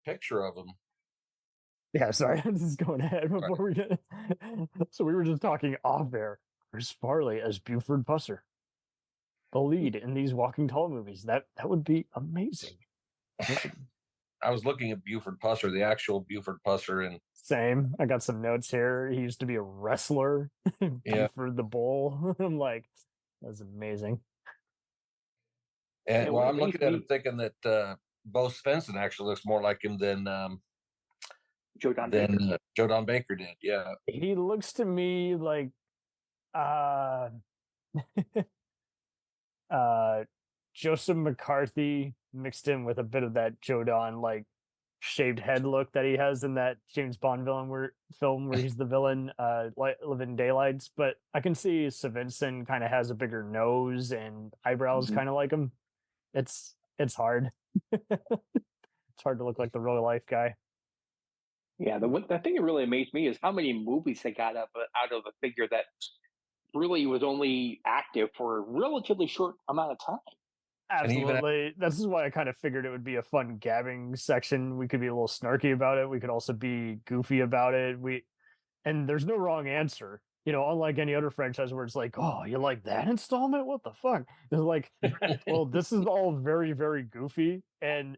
picture of him. Yeah, sorry, this is going ahead before we get. So we were just talking off air. Chris Farley as Buford Pusser, the lead in these Walking Tall movies. That would be amazing. I was looking at Buford Pusser, the actual Buford Pusser, and same. I got some notes here. He used to be a wrestler. Yeah. Buford the Bull. I'm like, that's amazing. And well, I'm looking at him thinking that Bo Svenson actually looks more like him than Joe Don Baker did. Yeah, he looks to me like Joseph McCarthy mixed in with a bit of that Joe Don like shaved head look that he has in that James Bond film where he's the villain, Living Daylights. But I can see Svenson kind of has a bigger nose and eyebrows, kind of like him. It's hard. It's hard to look like the real life guy. Yeah, the thing that really amazed me is how many movies they got out of a figure that really was only active for a relatively short amount of time. Absolutely. This is why I kind of figured it would be a fun gabbing section. We could be a little snarky about it. We could also be goofy about it. And there's no wrong answer. You know, unlike any other franchise where it's like, oh, you like that installment? What the fuck? It's like, well, this is all very, very goofy. And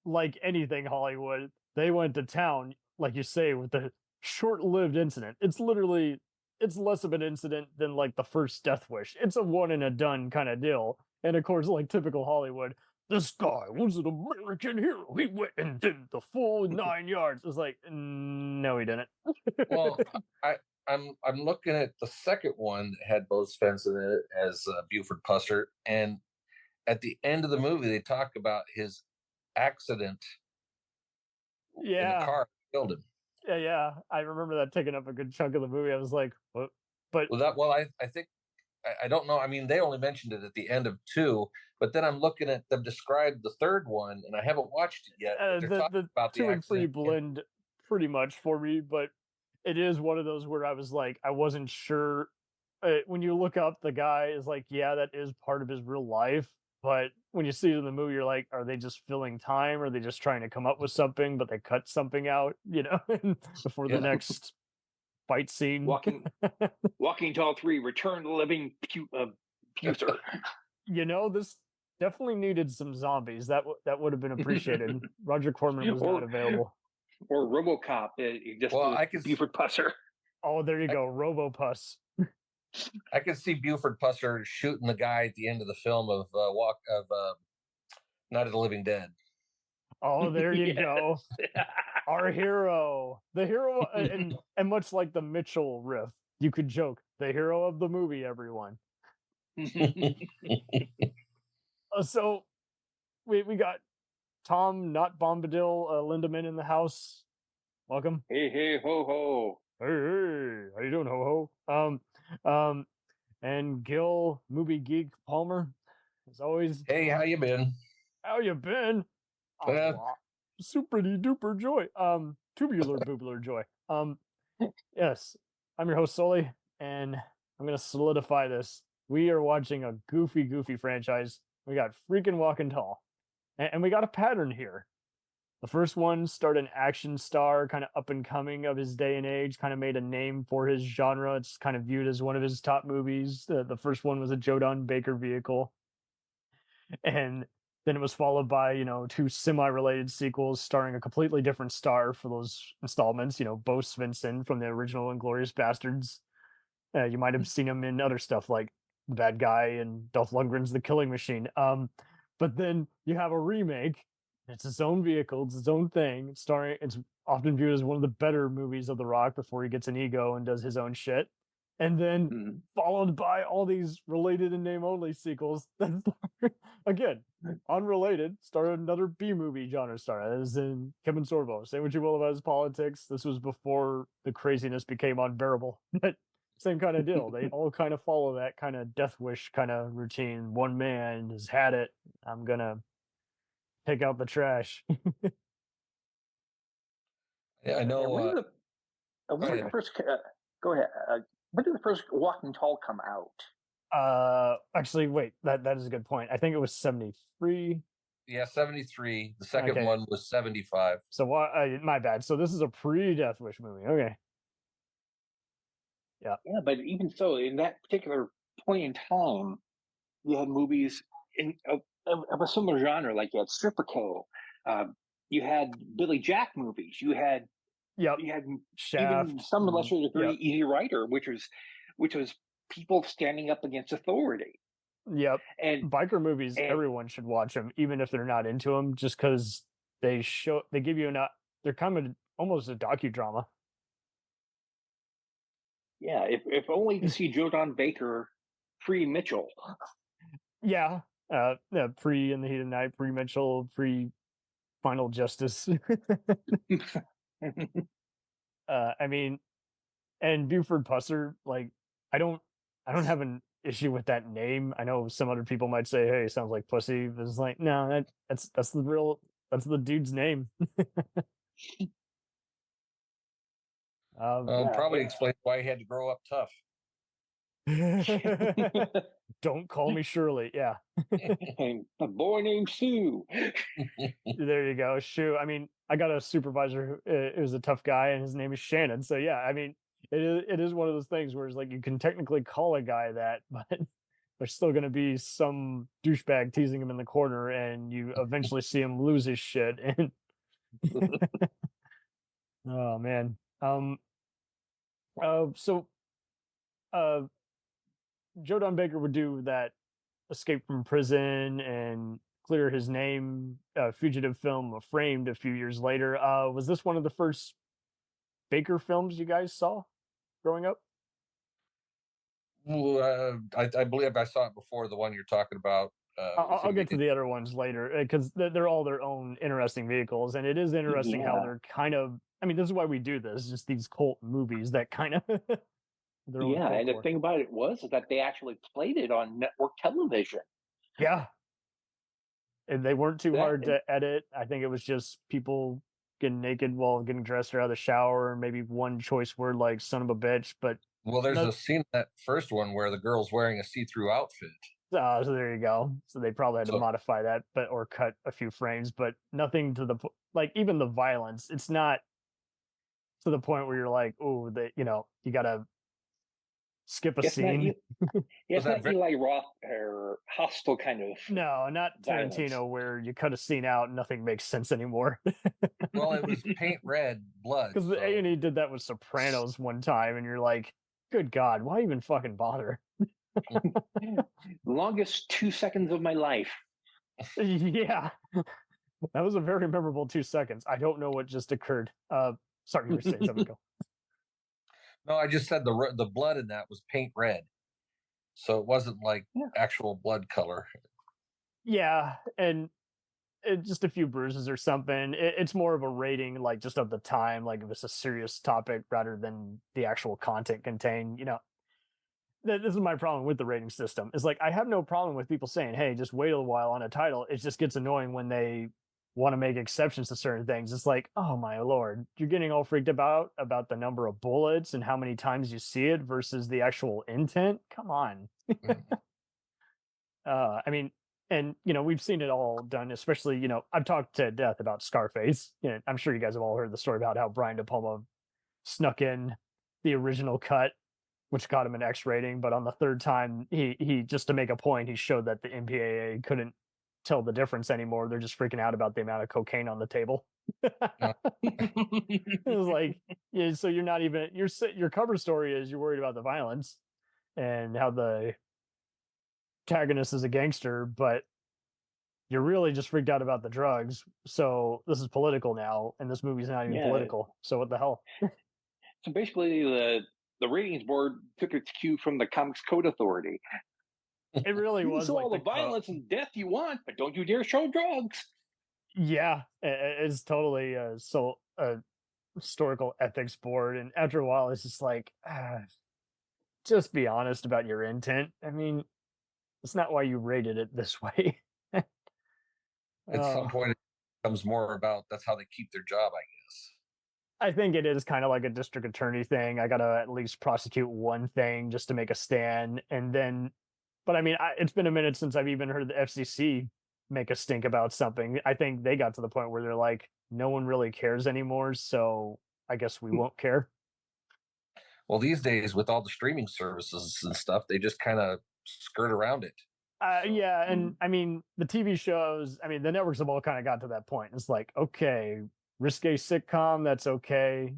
like anything Hollywood, they went to town, like you say, with the short-lived incident. It's less of an incident than like the first Death Wish. It's a one and a done kind of deal. And of course, like typical Hollywood, this guy was an American hero. He went and did the full 9 yards. It's like, no, he didn't. Well, I'm looking at the second one that had Bo Svenson in it as Buford Pusser, and at the end of the movie, they talk about his accident. Yeah, in the car killed him. Yeah. I remember that taking up a good chunk of the movie. I was like, what? But I think. I don't know. I mean, they only mentioned it at the end of 2, but then I'm looking at them describe the third one, and I haven't watched it yet. The 2 and 3 blend pretty much for me, but it is one of those where I was like, I wasn't sure. When you look up, the guy is like, yeah, that is part of his real life. But when you see it in the movie, you're like, are they just filling time? Or are they just trying to come up with something, but they cut something out, before the next fight scene? Walking Tall 3, Return to Living Pusser. This definitely needed some zombies. That would have been appreciated. Roger Corman was not available. Or RoboCop. I can Buford Pusser. Oh, there you go, RoboPuss. I can see Buford Pusser shooting the guy at the end of the film of Night of the Living Dead. Oh, there you go. Our hero, the hero, and much like the Mitchell riff, you could joke, the hero of the movie, everyone. So we got Tom, not Bombadil, Lindemann in the house. Welcome. Hey, ho, ho. Hey, how you doing, ho, ho? And Gil, movie geek Palmer, as always. Hey, how you been? How you been? Super duper joy. Tubular boobler joy. Yes, I'm your host Sully, and I'm gonna solidify this. We are watching a goofy franchise. We got freaking Walking Tall, and we got a pattern here. The first one starred an action star, kind of up and coming of his day and age, kind of made a name for his genre. It's kind of viewed as one of his top movies. The first one was a Joe Don Baker vehicle. And then it was followed by, 2 semi-related sequels starring a completely different star for those installments. Bo Svenson from the original Inglourious Bastards. You might have seen him in other stuff like The Bad Guy and Dolph Lundgren's The Killing Machine. But then you have a remake. It's its own vehicle. It's its own thing. It's often viewed as one of the better movies of The Rock before he gets an ego and does his own shit. And then followed by all these related and name-only sequels that again, unrelated, started another B-movie genre star, as in Kevin Sorbo. Say what you will about his politics. This was before the craziness became unbearable. But same kind of deal. They all kind of follow that kind of Death Wish kind of routine. One man has had it. I'm going to take out the trash. Yeah, I know. When did the first Walking Tall come out? Actually, wait, that is a good point. I think it was 73. Yeah, 73. The second Okay. one was 75. So my bad. So this is a pre-Death Wish movie. Okay. Yeah. Yeah, but even so, in that particular point in time, you had movies of a similar genre, like you had Stripperco, uh, you had Billy Jack movies, Yep. you had even Shaft. some lesser degree Yep. Easy Rider, which was people standing up against authority. Yep. And Biker movies, and everyone should watch them, even if they're not into them, just because they give you they're kind of almost a docudrama. yeah, if only to see Joe Don Baker pre Mitchell. Yeah. Yeah, pre In the Heat of the Night, pre Mitchell, pre Final Justice. I mean, and Buford Pusser, like, I don't have an issue with that name. I know some other people might say, "Hey, it sounds like pussy," but it's like, no, that's the dude's name. Um, Yeah, Probably explains why he had to grow up tough. Don't call me Shirley. Yeah, and a boy named Sue. there you go. Shoot, I mean, I got a supervisor who was a tough guy, and his name is Shannon. So yeah, I mean, it is one of those things where it's like you can technically call a guy that, but there's still going to be some douchebag teasing him in the corner, and you eventually see him lose his shit. And oh man, so uh, Joe Don Baker would do that escape from prison and clear his name fugitive film Framed a few years later. Was this one of the first Baker films you guys saw growing up? I believe I saw it before, the one you're talking about. I'll get to the other ones later because they're all their own interesting vehicles, and it is interesting how Yeah, they're kind of. I mean, this is why we do this. Just these cult movies that kind of their own yeah. And the folklore. thing about it was that they actually played it on network television. Yeah, and they weren't too That hard to edit. I think it was just people getting naked while getting dressed out of the shower, and maybe one choice word like "son of a bitch," but Well, there's not. a scene in that first one where the girl's wearing a see-through outfit. So there you go. So they probably had to So, modify that, but or cut a few frames, but nothing to the like even the violence. It's not to the point where you're like, oh, that you gotta skip a it's not scene. it's was that not very Eli Roth or hostile kind of No, not violence. Tarantino, where you cut a scene out and nothing makes sense anymore. well? It was paint red blood. Because the So A&E did that with Sopranos one time, and you're like, good God, why even fucking bother? Longest 2 seconds of my life. Yeah, that was a very memorable 2 seconds. I don't know what just occurred. Sorry, you were saying something. Go. no, I just said the blood in that was paint red, so it wasn't like Yeah. actual blood color. Yeah, and just a few bruises or something. It's more of a rating, like just of the time, like if it's a serious topic rather than the actual content contained. This is my problem with the rating system. Is like I have no problem with people saying, "Hey, just wait a while on a title." It just gets annoying when they want to make exceptions to certain things. It's like, oh my lord, you're getting all freaked about the number of bullets and how many times you see it versus the actual intent. Come on. I mean, and we've seen it all done. Especially, I've talked to death about Scarface. I'm sure you guys have all heard the story about how Brian De Palma snuck in the original cut, which got him an X rating. But on the third time, he just to make a point, he showed that the MPAA couldn't tell the difference anymore. They're just freaking out about the amount of cocaine on the table. It was like, yeah, so you're not even your cover story is you're worried about the violence and how the protagonist is a gangster, but you're really just freaked out about the drugs. So this is political now, and this movie's not even Yeah. political. So what the hell? So basically, the ratings board took its cue from the Comics Code Authority. It really You was show like all the violence and death you want, but don't you dare show drugs. Yeah, it's totally a historical ethics board, and after a while, it's just like, just be honest about your intent. I mean, it's not why you rated it this way. At some uh, point, it becomes more about that's how they keep their job, I guess. I think it is kind of like a district attorney thing. I gotta at least prosecute one thing just to make a stand, and then. But I mean, it's been a minute since I've even heard the FCC make a stink about something. I think they got to the point where they're like, no one really cares anymore, so I guess we won't care. Well, these days with all the streaming services and stuff, they just kind of skirt around it. Yeah, and I mean the TV shows. I mean the networks have all kind of got to that point. It's like, okay, risque sitcom, that's okay,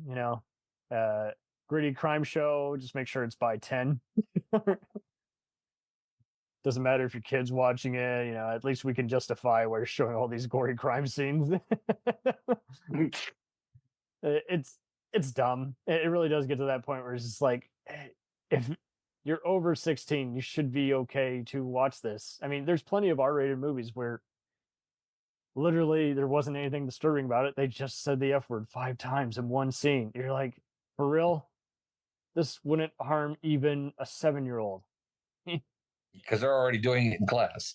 gritty crime show, just make sure it's by 10. Doesn't matter if your kid's watching it. At least we can justify why you're showing all these gory crime scenes. It's dumb. It really does get to that point where it's just like, if you're over 16, you should be okay to watch this. I mean, there's plenty of R-rated movies where literally there wasn't anything disturbing about it. They just said the F word 5 times in one scene. You're like, for real? This wouldn't harm even a 7-year-old. Because they're already doing it in class.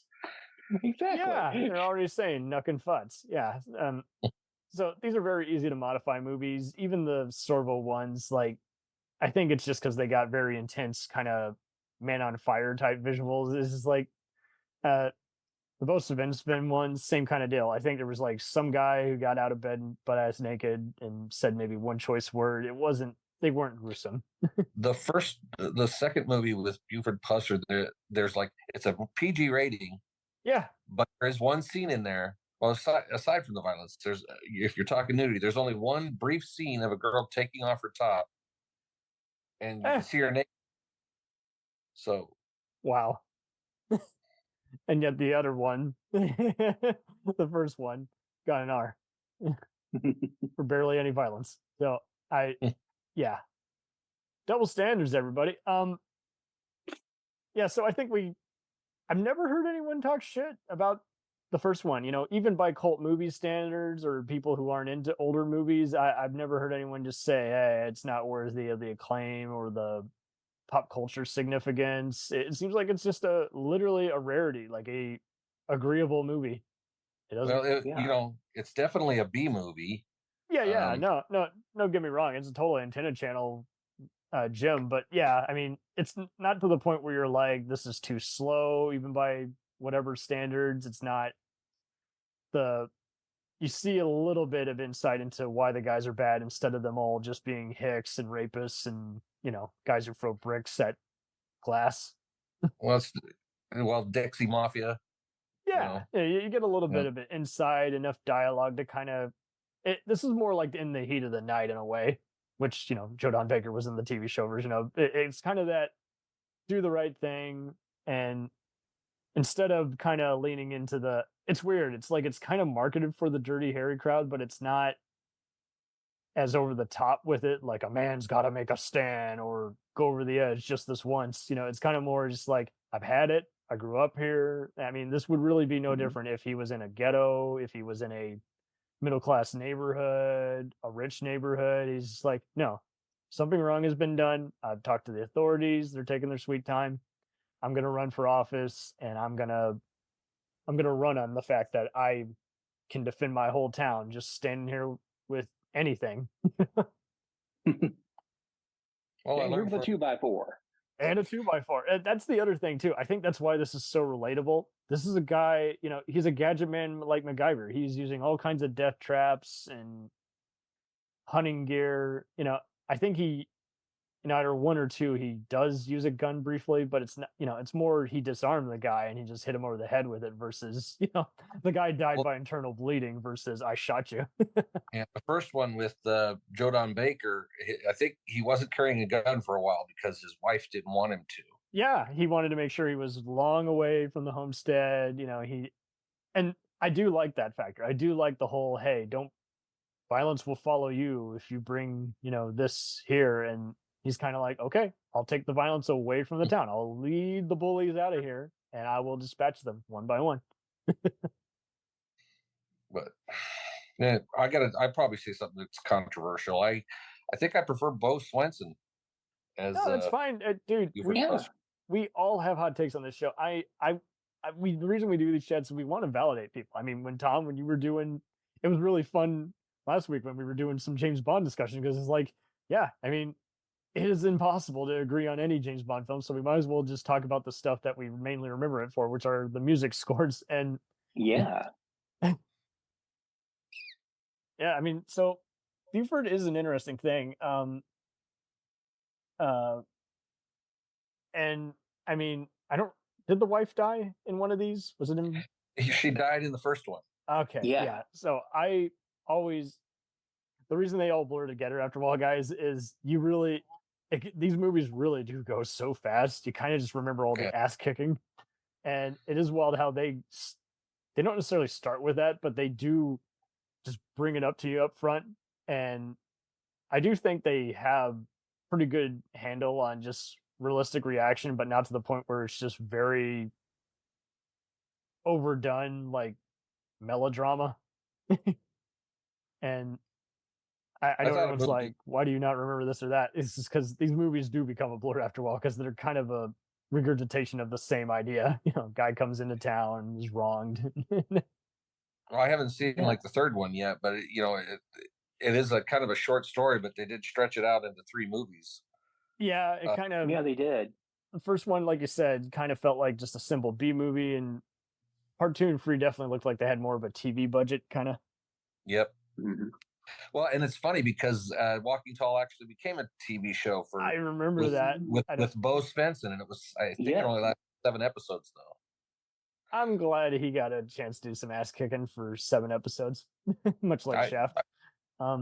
Exactly. Yeah, they're already saying nuck and futz. Yeah. So these are very easy to modify movies. Even the Sorbo ones, like, I think it's just because they got very intense, kind of man on fire type visuals. This is like the both Svenson ones, same kind of deal. I think there was like some guy who got out of bed butt ass naked and said maybe one choice word. They weren't gruesome. The second movie with Buford Pusser, there's like, it's a PG rating. Yeah. But there's one scene in there. Well, aside from the violence, if you're talking nudity, there's only one brief scene of a girl taking off her top, and you can see her naked. So, wow. And yet the other one, the first one, got an R for barely any violence. So yeah, double standards, everybody. Yeah. So I think I've never heard anyone talk shit about the first one, even by cult movie standards or people who aren't into older movies. I've never heard anyone just say, hey, it's not worthy of the acclaim or the pop culture significance. It seems like it's just literally a rarity, like a agreeable movie. It doesn't. It's definitely a B movie. Yeah. No, don't get me wrong. It's a total antenna channel gem, but yeah, I mean, it's not to the point where you're like, this is too slow, even by whatever standards. It's not you see a little bit of insight into why the guys are bad instead of them all just being hicks and rapists and, guys who throw bricks at glass. Well, Dixie Mafia. Yeah, you get a little bit of it inside, enough dialogue to kind of. This is more like in the heat of the night in a way, which Joe Don Baker was in the TV show version of. It's kind of that do the right thing, and instead of kind of leaning into it's weird. It's like it's kind of marketed for the Dirty Harry crowd, but it's not as over the top with it. Like a man's got to make a stand or go over the edge just this once. It's kind of more just like I've had it. I grew up here. I mean, this would really be no different if he was in a ghetto, if he was in a middle-class neighborhood, a rich neighborhood. He's just like, no, something wrong has been done. I've talked to the authorities. They're taking their sweet time. I'm going to run for office, and I'm going to run on the fact that I can defend my whole town just standing here with anything. Well, I learned the 2x4. And a 2x4. That's the other thing too. I think that's why this is so relatable. This is a guy, he's a gadget man like MacGyver. He's using all kinds of death traps and hunting gear. I think he, in either one or two, he does use a gun briefly, but it's not, it's more he disarmed the guy and he just hit him over the head with it versus, the guy died by internal bleeding versus I shot you. Yeah, the first one with Joe Don Baker, I think he wasn't carrying a gun for a while because his wife didn't want him to. Yeah, he wanted to make sure he was long away from the homestead. And I do like that factor. I do like the whole, hey, violence will follow you if you bring, this here. And he's kind of like, okay, I'll take the violence away from the town. I'll lead the bullies out of here and I will dispatch them one by one. But yeah, I probably say something that's controversial. I think I prefer Bo Svenson as. No, that's fine, dude. We all have hot takes on this show. The reason we do these chats is we want to validate people. I mean, when you were doing, it was really fun last week when we were doing some James Bond discussion because it's like, yeah, I mean, it is impossible to agree on any James Bond film, so we might as well just talk about the stuff that we mainly remember it for, which are the music scores. And Yeah. Yeah, I mean, so Buford is an interesting thing. Uh, and I mean, I don't. Did the wife die in one of these? Was it in? She died in the first one. Okay, Yeah. yeah. So I always the reason they all blur together after a while, guys, is you really these movies really do go so fast. You kind of just remember all Yeah. the ass kicking, and it is wild how they don't necessarily start with that, but they do just bring it up to you up front. And I do think they have pretty good handle on just realistic reaction, but not to the point where it's just very overdone, like melodrama. And I I know thought a everyone's movie. like, why do you not remember this or that? It's just because these movies do become a blur after a while because they're kind of a regurgitation of the same idea. You know, guy comes into town and is wronged. Well, I haven't seen Yeah. like the third one yet, but it is a kind of a short story, but they did stretch it out into 3 movies. Yeah, it kind of. Yeah, they did. The first one, like you said, kind of felt like just a simple B movie, and Part 2 and 3 definitely looked like they had more of a TV budget, kind of. Yep. Mm-hmm. Well, and it's funny because Walking Tall actually became a TV show I remember that. with Bo Svenson, and I think it only lasted 7 episodes though. I'm glad he got a chance to do some ass kicking for 7 episodes, much like Shaft. Yeah,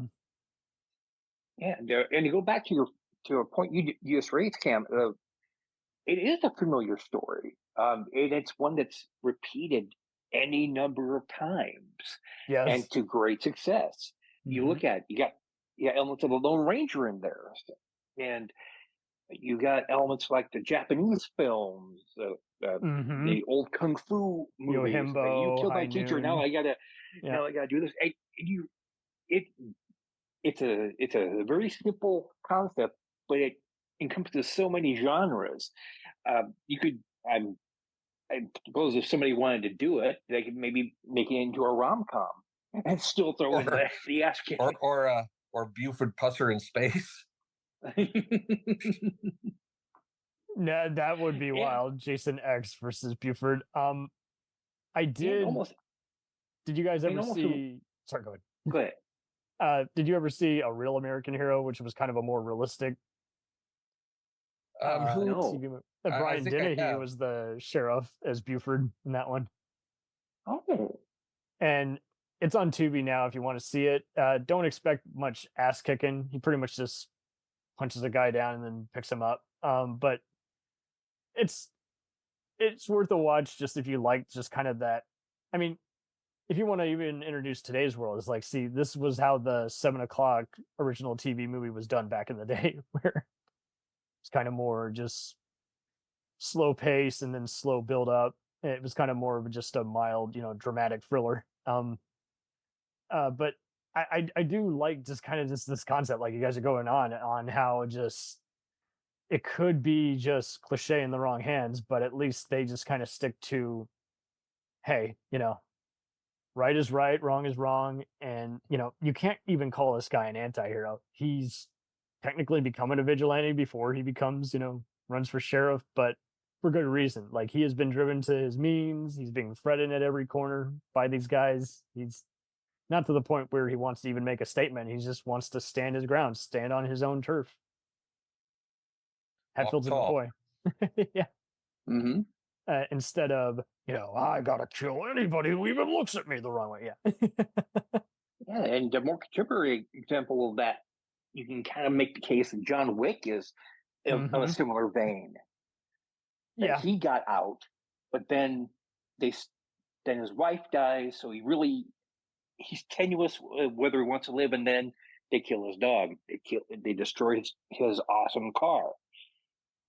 and to go back to your point you just raised, Cam, it is a familiar story. And it's one that's repeated any number of times, Yes. and to great success. You look at you got elements of the Lone Ranger in there, and you got elements like the Japanese films, the old kung fu movies. Yojimbo, You killed my High teacher. Noon. Now I gotta do this. And it's a very simple concept, but it encompasses so many genres. You could, I suppose, if somebody wanted to do it, they could maybe make it into a rom com and still throw in the ass kicking. Or Buford Pusser in space. No, that would be wild. Jason X versus Buford. I did. Did you guys ever see? Sorry, go ahead. Go ahead. Did you ever see A Real American Hero, which was kind of a more realistic? No. Brian Dennehy was the sheriff as Buford in that one. Oh. And it's on Tubi now if you want to see it. Don't expect much ass kicking. He pretty much just punches a guy down and then picks him up. But it's worth a watch just if you like just kind of that. I mean, if you want to even introduce today's world, it's like, see, this was how the 7 o'clock original TV movie was done back in the day, where it's kind of more just slow pace and then slow build up. It was kind of more of just a mild, dramatic thriller. But I do like just kind of just this concept, like you guys are going on how just it could be just cliche in the wrong hands, but at least they just kind of stick to, hey, right is right, wrong is wrong, and you can't even call this guy an anti-hero. He's technically becoming a vigilante before he becomes, runs for sheriff, but for good reason. Like, he has been driven to his means. He's being threatened at every corner by these guys. He's not to the point where he wants to even make a statement. He just wants to stand his ground, stand on his own turf. Hatfields and McCoy. Yeah. Mm-hmm. Instead of, I gotta kill anybody who even looks at me the wrong way. Yeah. Yeah, and a more contemporary example of that, you can kind of make the case that John Wick is of a similar vein. Yeah, he got out, but then his wife dies, so he's tenuous whether he wants to live, and then they kill his dog. They destroy his awesome car,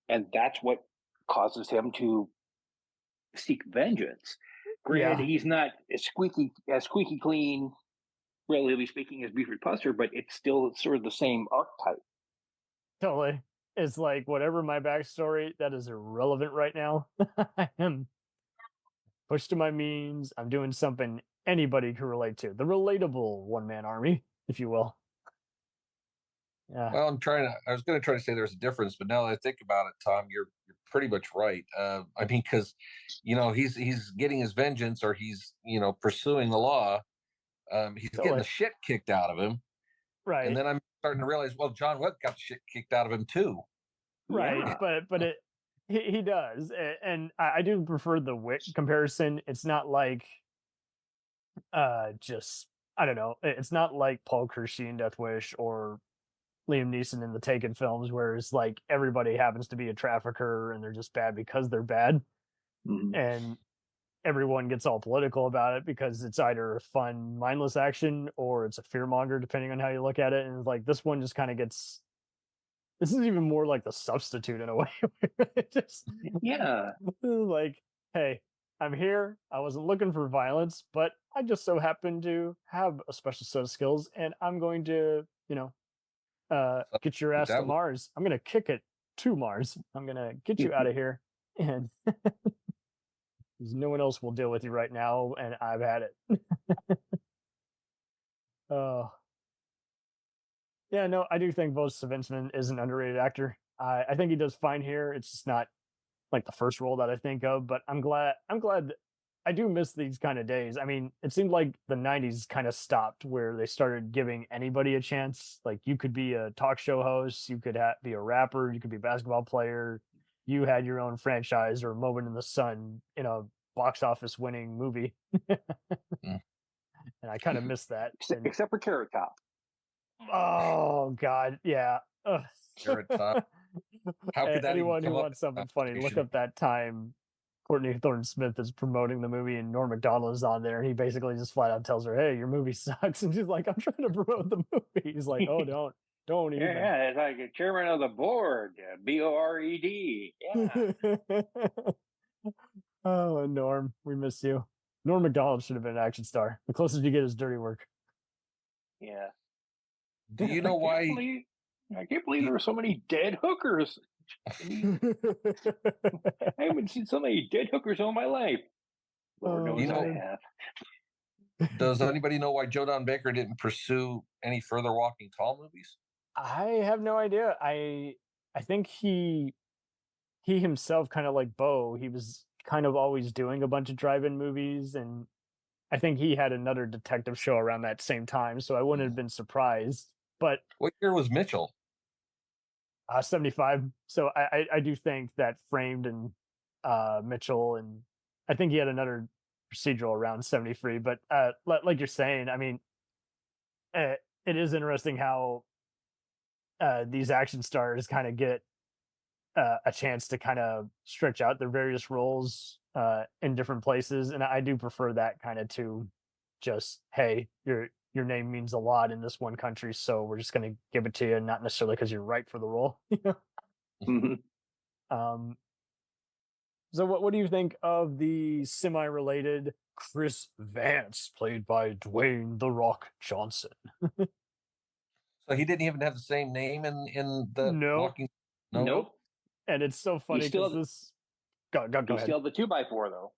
and that's what causes him to seek vengeance. Granted, he's not as squeaky clean, relatively speaking, as Buford Pusser, but it's still sort of the same archetype. Totally. It's like, whatever my backstory, that is irrelevant right now. I am pushed to my means. I'm doing something anybody can relate to. The relatable one-man army, if you will. Yeah. Well, I was going to try to say there's a difference, but now that I think about it, Tom, you're pretty much right. I mean, because he's getting his vengeance, or he's pursuing the law. He's getting the Totally. shit kicked out of him, and Right. then I'm starting to realize, well, John Wick got the shit kicked out of him too. Right. Yeah. But he does, and I do prefer the Wick comparison. It's not like just I don't know. It's not like Paul Kersey in Death Wish or Liam Neeson in the Taken films, where it's like everybody happens to be a trafficker and they're just bad because they're bad, Mhm. and everyone gets all political about it because it's either a fun, mindless action or it's a fearmonger, depending on how you look at it. And like this one just kind of gets. This is even more like the substitute in a way. It just Yeah. like, hey, I'm here. I wasn't looking for violence, but I just so happen to have a special set of skills, and I'm going to, get your ass to That was Mars. I'm gonna kick it to Mars. I'm gonna get you out of here, and no one else will deal with you right now, and I've had it. Oh, yeah, no, I do think Vos Svensson is an underrated actor. I think he does fine here. It's just not like the first role that I think of, but I'm glad. I do miss these kind of days. I mean, it seemed like the '90s kind of stopped where they started giving anybody a chance. Like you could be a talk show host, you could be a rapper, you could be a basketball player. You had your own franchise or moment in the sun in a box office winning movie, Mm. and I kind of miss that. And Except for Carrot Top. oh God, yeah. Ugh. Carrot Top. How could that even Anyone who come up wants in something funny, look conversation? up that time Courtney Thorne Smith is promoting the movie and Norm Macdonald is on there, and he basically just flat out tells her, "Hey, your movie sucks," and she's like, "I'm trying to promote the movie." He's like, "Oh, don't Yeah, even." yeah, it's like a chairman of the board, Bored. Yeah. Oh, Norm, we miss you. Norm Macdonald should have been an action star. The closest you get is dirty work. Yeah. Do you I know can't why? believe I can't believe there are so many dead hookers. I haven't seen so many dead hookers all my life. Lord Oh Do you knows I know? man. have. Does anybody know why Joe Don Baker didn't pursue any further Walking Tall movies? I have no idea. I think he himself, kind of like Bo, he was kind of always doing a bunch of drive-in movies, and I think he had another detective show around that same time, so I wouldn't have been surprised. But What year was Mitchell? 75. So I do think that Framed and Mitchell, and I think he had another procedural around 73. But like you're saying, I mean, it is interesting how these action stars kind of get a chance to kind of stretch out their various roles in different places, and I do prefer that kind of to just, hey, your name means a lot in this one country, so we're just going to give it to you, not necessarily because you're right for the role. Mhm. um, so what do you think of the semi-related Chris Vance, played by Dwayne the Rock Johnson? So he didn't even have the same name in the No, Walking. No. Nope. and it's so He funny because still this. Go he ahead. still had the 2x4 though.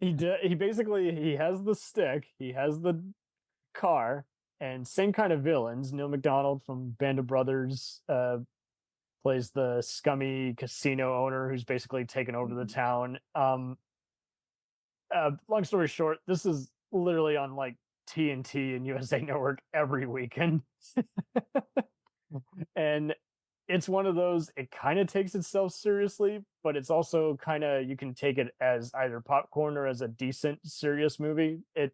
He basically he has the stick, he has the car, and same kind of villains. Neil McDonald from Band of Brothers plays the scummy casino owner who's basically taken over the town. Long story short, this is literally on like TNT and USA Network every weekend. And it's one of those, it kind of takes itself seriously, but it's also kind of, you can take it as either popcorn or as a decent serious movie. It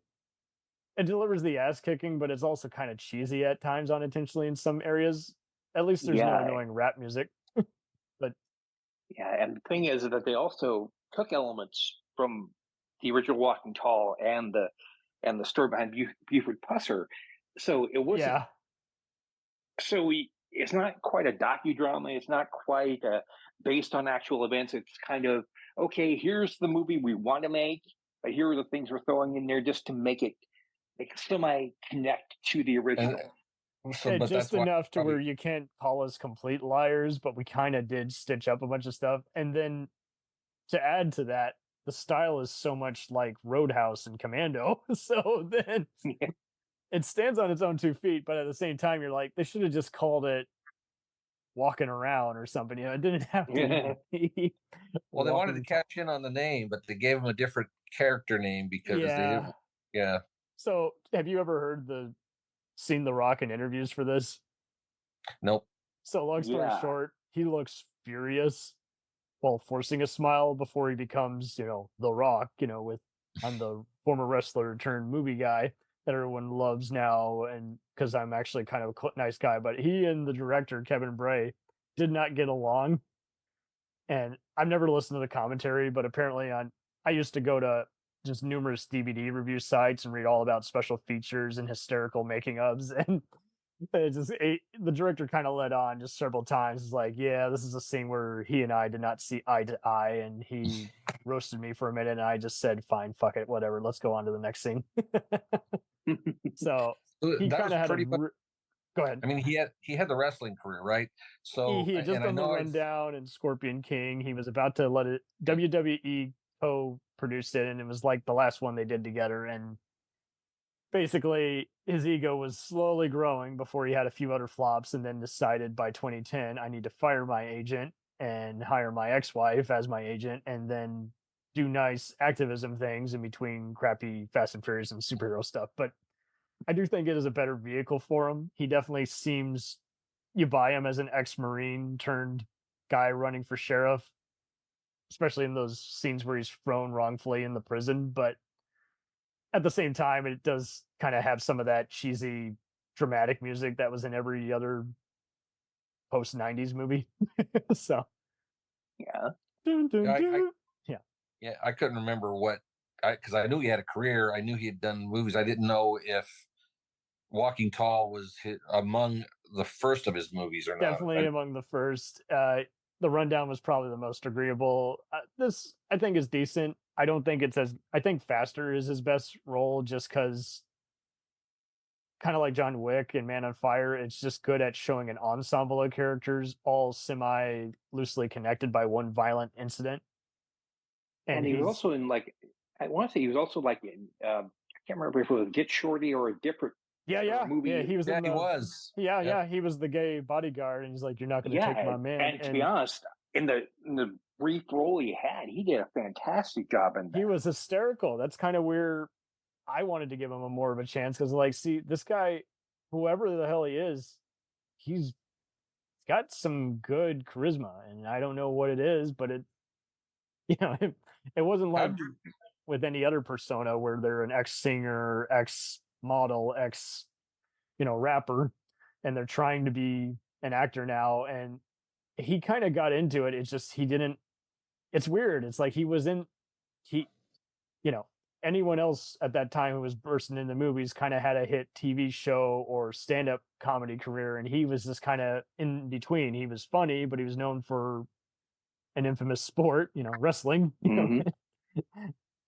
delivers the ass kicking, but it's also kind of cheesy at times unintentionally in some areas. At least there's no Yeah, annoying rap music. But yeah. And the thing is that they also took elements from the original Walking Tall and the story behind Buford Pusser. So it wasn't yeah, it's not quite a docudrama. It's not quite based on actual events. It's kind of, okay, here's the movie we want to make, but here are the things we're throwing in there just to make it semi connect to the And original. so, but just that's why enough to probably. where you can't call us complete liars, but we kind of did stitch up a bunch of stuff. And then to add to that, the style is so much like Roadhouse and Commando. So then it stands on its own 2 feet, but at the same time, you're like, they should have just called it walking around or something. It didn't have to be. Well, they wanted to cash in on the name, but they gave him a different character name because they didn't. Yeah. So, have you ever seen The Rock in interviews for this? Nope. So, long story short, he looks furious while forcing a smile before he becomes, The Rock. I'm the former wrestler turned movie guy that everyone loves now, and because I'm actually kind of a nice guy. But he and the director Kevin Bray did not get along, and I've never listened to the commentary, but apparently I used to go to just numerous DVD review sites and read all about special features and hysterical making ofs, and the director kind of led on just several times. It's like, yeah, this is a scene where he and I did not see eye to eye, and he roasted me for a minute, and I just said, fine, fuck it, whatever, let's go on to the next scene. So he kind of had a go ahead. I mean, he had the wrestling career, right? So he had just done the Rundown and Scorpion King. He was about to let it WWE co-produced it, and it was like the last one they did together. And basically, his ego was slowly growing before he had a few other flops, and then decided by 2010, I need to fire my agent and hire my ex-wife as my agent, and then do nice activism things in between crappy Fast and Furious and superhero stuff. But I do think it is a better vehicle for him. He definitely seems, you buy him as an ex-Marine turned guy running for sheriff, especially in those scenes where he's thrown wrongfully in the prison. But at the same time, it does kind of have some of that cheesy dramatic music that was in every other post 90s movie. So yeah. Yeah, I couldn't remember because I knew he had a career. I knew he had done movies. I didn't know if Walking Tall was among the first of his movies or not. Definitely among the first. The Rundown was probably the most agreeable. This, I think, is decent. I don't think it's I think Faster is his best role, just because, kind of like John Wick and Man on Fire, it's just good at showing an ensemble of characters, all semi-loosely connected by one violent incident. And he was also in, like, I want to say he was also like in, I can't remember if it was Get Shorty or a different movie. Yeah, he was. He was. Yeah, he was the gay bodyguard, and he's like, "You're not going to take my man." And to be honest, in the brief role he had, he did a fantastic job in that. He was hysterical. That's kind of where I wanted to give him more of a chance, because, like, see, this guy, whoever the hell he is, he's got some good charisma, and I don't know what it is, but it wasn't like with any other persona where they're an ex-singer, ex-model, rapper, and they're trying to be an actor now, and he kind of got into it. It's just it's weird. It's like anyone else at that time who was bursting into movies kind of had a hit TV show or stand-up comedy career, and he was just kind of in between. He was funny, but he was known for an infamous sport, wrestling.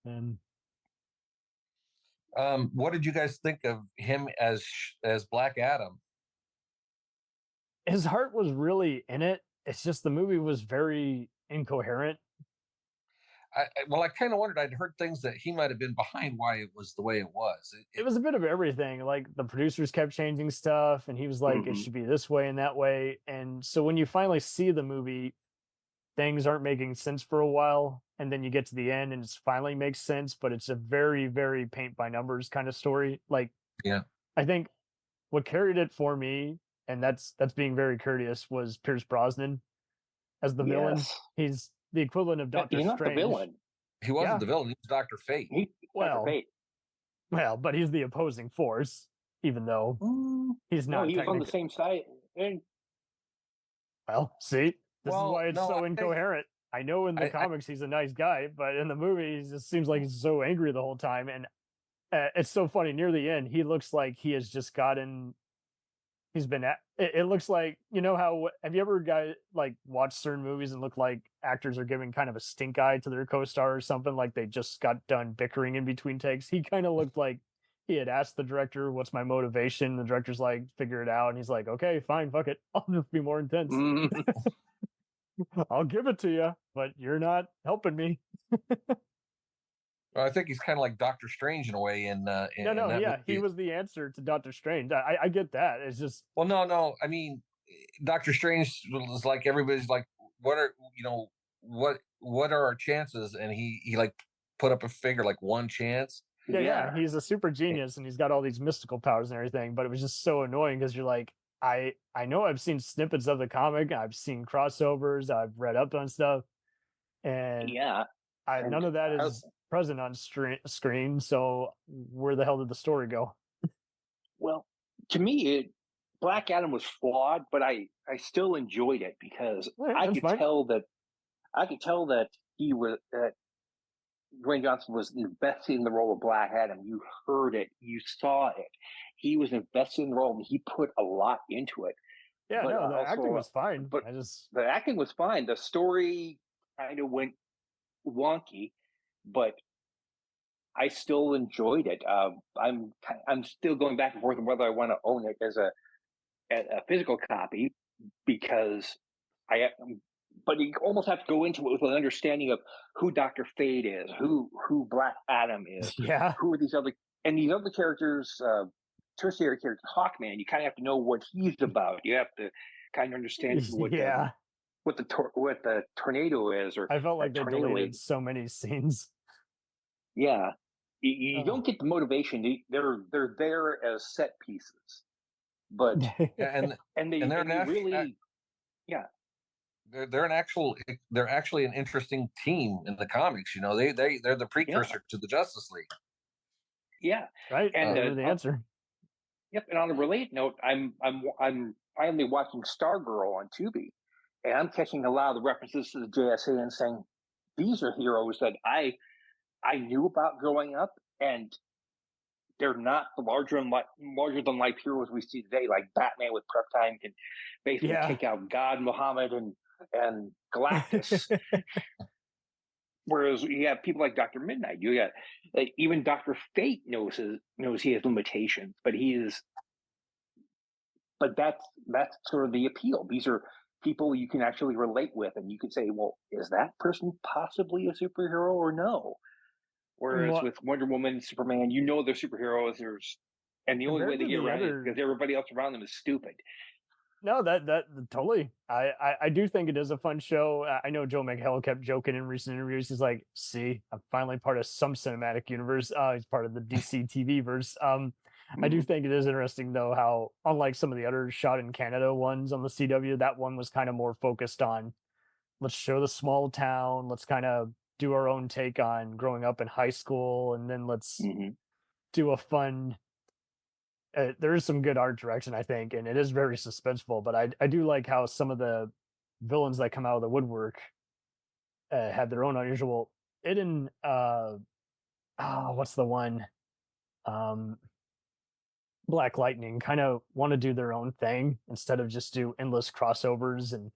And what did you guys think of him as Black Adam? His heart was really in it. It's just the movie was very incoherent. I kind of wondered. I'd heard things that he might have been behind why it was the way it was. It was a bit of everything. Like, the producers kept changing stuff, and he was like, it should be this way and that way. And so when you finally see the movie, things aren't making sense for a while, and then you get to the end and it finally makes sense, but it's a very, very paint by numbers kind of story. Like, yeah, I think what carried it for me, and that's being very courteous, was Pierce Brosnan as the villain. He's the equivalent of Doctor Strange. He's not the villain. He wasn't the villain. He was Dr. Fate. Dr. Fate. Well, but he's the opposing force, even though he's not. No, he was on the same side. Well, see, this is why it's so incoherent. I know in the comics he's a nice guy, but in the movie he just seems like he's so angry the whole time. And it's so funny. Near the end, he looks like he has just gotten. It looks like, how, have you ever watched certain movies and look like actors are giving kind of a stink eye to their co-star or something, like they just got done bickering in between takes? He kind of looked like he had asked the director, "What's my motivation?" The director's like, "Figure it out." And he's like, "Okay, fine, fuck it. I'll just be more intense. I'll give it to you, but you're not helping me." Well, I think he's kind of like Doctor Strange in a way. He was the answer to Doctor Strange. I get that. It's just, no. I mean, Doctor Strange was like, everybody's like, what are what are our chances? And he like put up a figure like one chance. Yeah, he's a super genius and he's got all these mystical powers and everything, but it was just so annoying because you're like, I know I've seen snippets of the comic, I've seen crossovers, I've read up on stuff, and none of that is present on screen. So where the hell did the story go? Well, to me, Black Adam was flawed, but I still enjoyed it because I could tell that he was Dwayne Johnson was invested in the role of Black Adam. You heard it, you saw it. He was invested in the role, and he put a lot into it. Yeah, but, no, the acting was fine. But the acting was fine. The story kind of went wonky, but I still enjoyed it. I'm still going back and forth on whether I want to own it as a physical copy because but you almost have to go into it with an understanding of who Dr. Fate is, who Black Adam is, who are these other characters, tertiary characters, Hawkman. You kind of have to know what he's about. You have to kind of understand what the tornado is, or I felt like they deleted so many scenes. Yeah, you don't get the motivation. They're there as set pieces, but and they're really. They're actually an interesting team in the comics. They're the precursor to the Justice League. Yeah, right. And the answer. Yep. And on a related note, I'm finally watching Stargirl on Tubi, and I'm catching a lot of the references to the JSA and saying these are heroes that I knew about growing up, and they're not the larger than life heroes we see today, like Batman with prep time can basically take out God, Muhammad, and Galactus. Whereas you have people like Dr. Midnight. You got even Dr. Fate knows he has limitations, but that's sort of the appeal. These are people you can actually relate with, and you can say, well, is that person possibly a superhero or no? Whereas with Wonder Woman, Superman, they're superheroes. And the only way they get around it is because everybody else around them is stupid. No, that totally. I do think it is a fun show. I know Joe McHale kept joking in recent interviews. He's like, "See, I'm finally part of some cinematic universe." He's part of the DC TV verse. I do think it is interesting though how, unlike some of the other shot in Canada ones on the CW, that one was kind of more focused on let's show the small town, let's kind of do our own take on growing up in high school, and then let's do a fun. There is some good art direction, I think, and it is very suspenseful. But I do like how some of the villains that come out of the woodwork have their own unusual. What's the one? Black Lightning kind of want to do their own thing instead of just do endless crossovers and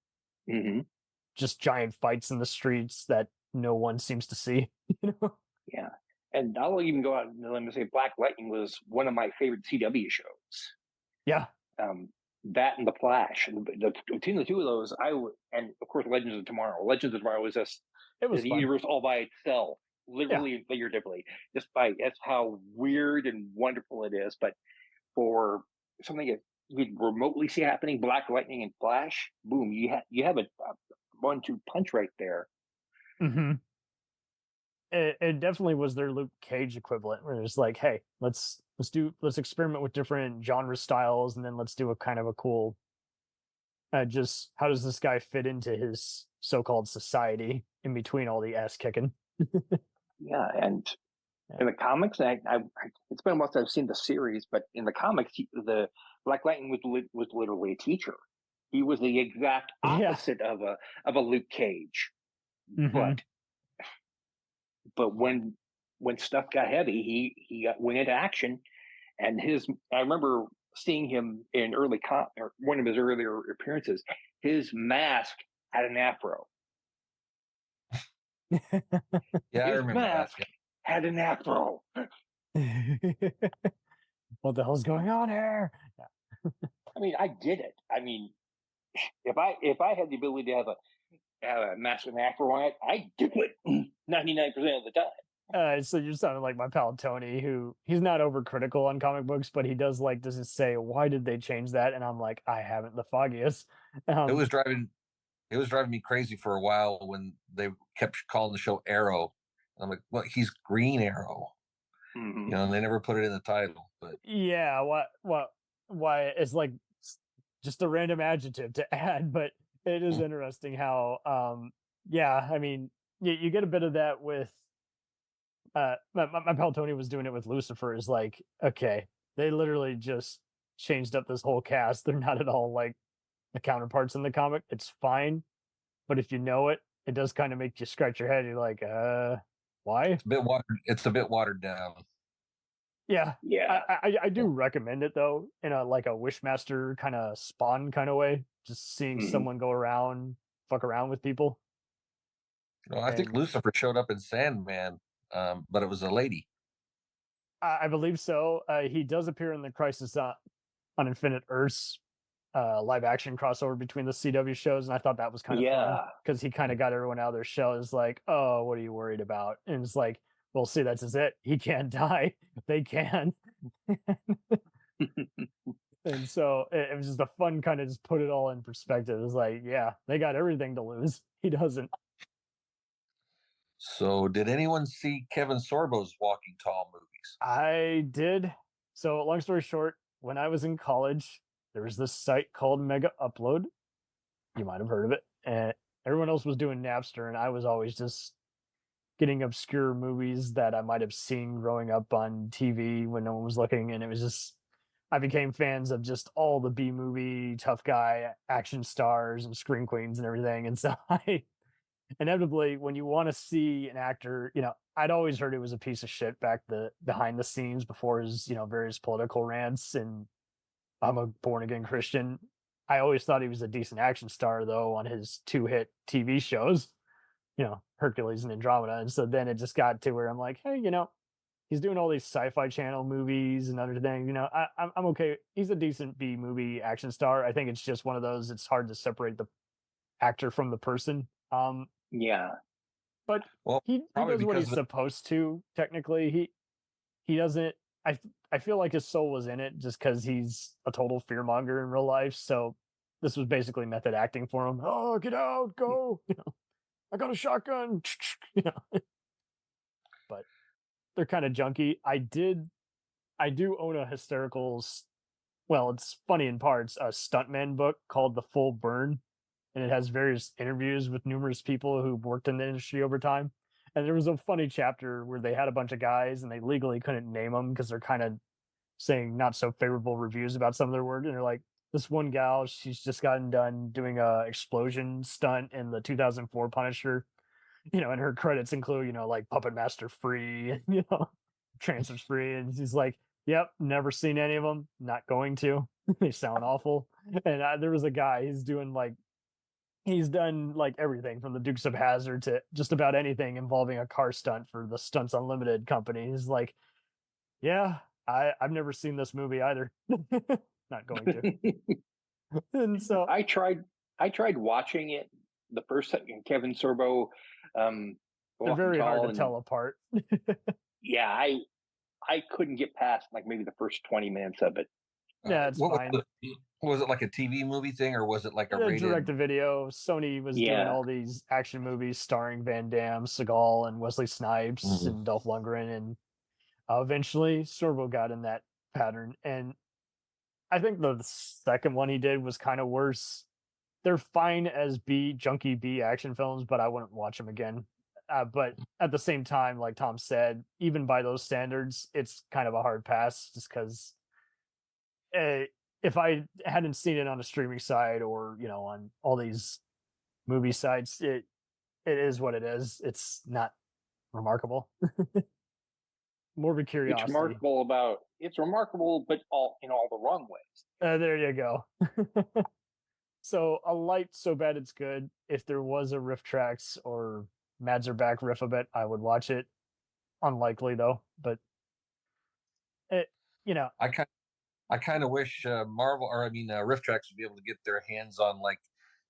just giant fights in the streets that no one seems to see. Yeah. And I'll even go out and let me say Black Lightning was one of my favorite CW shows. Yeah. That and The Flash. And between the two of those, and of course Legends of Tomorrow. Legends of Tomorrow was a universe all by itself, literally and figuratively. That's how weird and wonderful it is. But for something that you could remotely see happening, Black Lightning and Flash, boom, you have a 1-2 punch right there. Mm-hmm. It definitely was their Luke Cage equivalent, where it's like, hey, let's experiment with different genre styles, and then let's do a kind of a cool. Just how does this guy fit into his so-called society in between all the ass kicking? Yeah, and in the comics, it's been a while since I've seen the series, but in the comics, the Black Lightning was literally a teacher. He was the exact opposite of a Luke Cage, But when stuff got heavy, he went into action, and I remember seeing him in or one of his earlier appearances. His mask had an afro. I remember mask that. had an afro. What the hell's going on here? I mean, I did it. I mean, if I had the ability to have a mask with an afro on it, I'd do it 99% of the time. So you're sounding like my pal Tony, who he's not overcritical on comic books, but he does like to just say, "Why did they change that?" And I'm like, I haven't the foggiest. It was driving me crazy for a while when they kept calling the show Arrow. I'm like, well, he's Green Arrow, Mm-hmm. and they never put it in the title. But Yeah, why? It's like just a random adjective to add, but it is interesting how, yeah, I mean, you get a bit of that with my pal Tony was doing it with Lucifer. Is like, okay, they literally just changed up this whole cast. They're not at all like the counterparts in the comic. It's fine, but if you know it, it does kind of make you scratch your head. You're like, why? it's a bit watered down. Yeah, Yeah. I do recommend it though, in a like a Wishmaster kind of Spawn kind of way. Just seeing Mm-hmm. someone go around, fuck around with people. Well, I think And Lucifer showed up in Sandman, but it was a lady. I believe so. He does appear in the Crisis on Infinite Earths live action crossover between the CW shows, and I thought that was kind of fun Yeah. because he kind of got everyone out of their shell. It's like, oh, what are you worried about? And it's like, well, see, that's just it. He can't die. They can. And so it was just a fun kind of just put it all in perspective. It's like, yeah, they got everything to lose. He doesn't. So, did anyone see Kevin Sorbo's Walking Tall movies? I did. So long story short, when I was in college, there was this site called Mega Upload. You might have heard of it. And everyone else was doing Napster, and I was always just getting obscure movies that I might have seen growing up on TV when no one was looking. And it was just, I became fans of just all the B movie, tough guy action stars and screen queens and everything. And so I inevitably, when you want to see an actor, I'd always heard it was a piece of shit back the behind the scenes before his, various political rants. And I'm a born again Christian. I always thought he was a decent action star though on his 2 hit TV shows, Hercules and Andromeda. And so then it just got to where I'm like, hey, he's doing all these sci-fi channel movies and other things. I'm okay. He's a decent B movie action star. I think it's just one of those. It's hard to separate the actor from the person. Yeah. But Well, he probably does what because he's supposed to. Technically, he doesn't. I feel like his soul was in it just because he's a total fearmonger in real life. So this was basically method acting for him. Oh, get out, go! I got a shotgun. But they're kind of junky. I do own a hysterical. Well, it's funny in parts. A stuntman book called The Full Burn, and it has various interviews with numerous people who've worked in the industry over time. And there was a funny chapter where they had a bunch of guys and they legally couldn't name them because they're kind of saying not so favorable reviews about some of their work. And they're like, this one gal, she's just gotten done doing a explosion stunt in the 2004 Punisher, and her credits include, like Puppet Master Free, Transfers Free. And she's like, yep, never seen any of them, not going to. They sound awful. And there was a guy, he's done like everything from the Dukes of Hazzard to just about anything involving a car stunt for the Stunts Unlimited company. He's like, yeah, I've never seen this movie either. Not going to. And so I tried watching it the first time, Kevin Sorbo, they're Walking very hard Tall, to and tell apart. yeah, I couldn't get past like maybe the first 20 minutes of it. Yeah, it's What fine. was it like a TV movie thing, or was it like a rated? Direct to video. Sony was doing Yeah. all these action movies starring Van Damme, Seagal, and Wesley Snipes Mhm. and Dolph Lundgren, and eventually Sorbo got in that pattern. And I think the second one he did was kind of worse. They're fine as junky B action films, but I wouldn't watch them again. But at the same time, like Tom said, even by those standards, it's kind of a hard pass just because if I hadn't seen it on a streaming site or on all these movie sites, it is what it is. It's not remarkable. Morbid curiosity. It's remarkable, but all in all the wrong ways. There you go. So a light so bad it's good. If there was a riff tracks or Mads are back riff a bit, I would watch it. Unlikely though, but it, I kind of wish Marvel, or I mean, Rift Tracks would be able to get their hands on like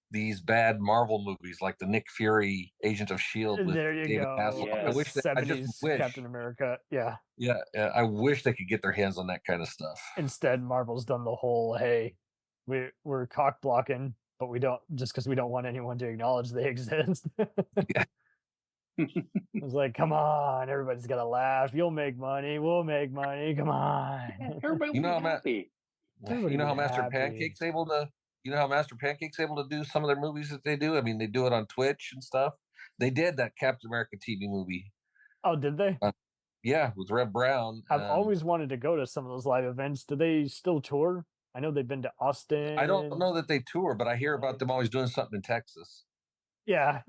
these bad Marvel movies like the Nick Fury Agent of Shield with There you David go. Hasselhoff. Yes. I just 70s wish, Captain America. Yeah. yeah, I wish they could get their hands on that kind of stuff. Instead, Marvel's done the whole, hey, we're cock blocking, but we don't, just because we don't want anyone to acknowledge they exist. Yeah. It's like, come on, everybody's got to laugh. You'll make money. We'll make money. Come on. Everybody You know will be how happy. Everybody you know will how be Master happy. Pancake's able to do some of their movies that they do. I mean, they do it on Twitch and stuff. They did that Captain America TV movie. Oh, did they? Yeah, with Reb Brown. I've always wanted to go to some of those live events. Do they still tour? I know they've been to Austin. I don't know that they tour, but I hear about them always doing something in Texas. Yeah.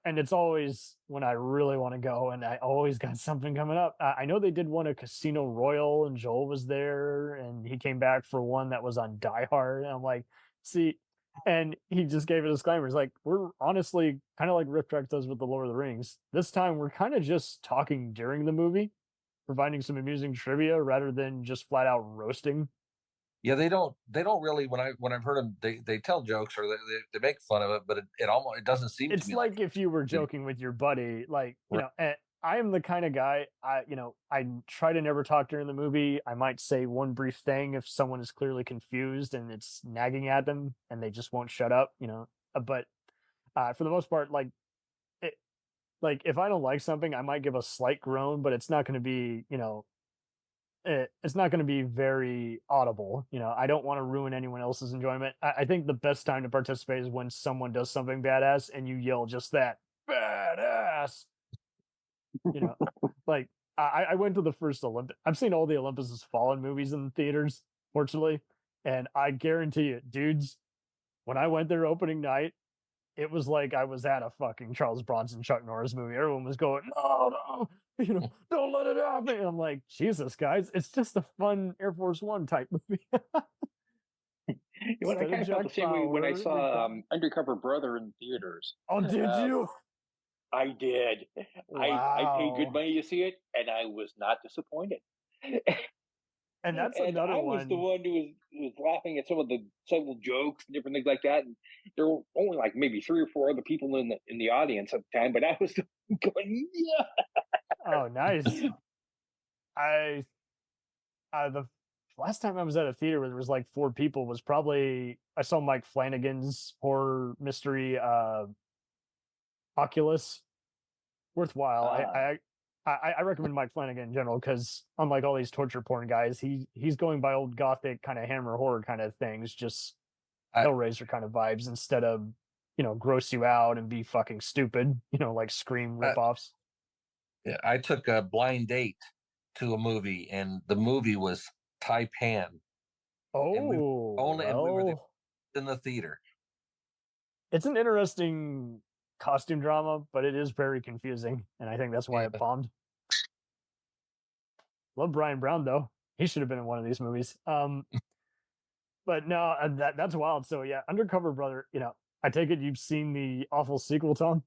And it's always when I really want to go, and I always got something coming up. I know they did one at Casino Royal, and Joel was there, and he came back for one that was on Die Hard. And I'm like, see, and he just gave a disclaimer. He's like, we're honestly kind of like Rip Trek does with the Lord of the Rings. This time, we're kind of just talking during the movie, providing some amusing trivia rather than just flat out roasting. Yeah, they don't really, when I've heard them, they tell jokes or they make fun of it, but it doesn't seem It's to me like if you were joking with your buddy, like, I am the kind of guy, I try to never talk during the movie. I might say one brief thing if someone is clearly confused and it's nagging at them and they just won't shut up, but for the most part, like if I don't like something, I might give a slight groan, but it's not going to be, it's not going to be very audible. I don't want to ruin anyone else's enjoyment. I think the best time to participate is when someone does something badass and you yell just that badass. Like I went to the first Olympic. I've seen all the Olympus Has Fallen movies in the theaters, fortunately, and I guarantee you, dudes, when I went there opening night, it was like I was at a fucking Charles Bronson, Chuck Norris movie. Everyone was going, no, don't let it happen. And I'm like, Jesus, guys, it's just a fun Air Force One type movie. I kind of felt the same way when I saw Undercover Brother in theaters. Oh, did you? I did. Wow. I paid good money to see it, and I was not disappointed. And that's another one. I was the one who was laughing at some of the subtle jokes and different things like that. And there were only like maybe 3 or 4 other people in the audience at the time, but I was going, yeah. Oh, nice. The last time I was at a theater where there was like 4 people was probably I saw Mike Flanagan's horror mystery Oculus. Worthwhile. I recommend Mike Flanagan in general because unlike all these torture porn guys, he's going by old gothic kind of Hammer horror kind of things, just Hellraiser kind of vibes instead of gross you out and be fucking stupid, like Scream ripoffs. Yeah, I took a blind date to a movie, and the movie was Taipan. Oh, and we were in the theater. It's an interesting costume drama, but it is very confusing, and I think that's why it bombed. Love Brian Brown though; he should have been in one of these movies. But no, that's wild. So yeah, Undercover Brother. I take it you've seen the awful sequel, Tom.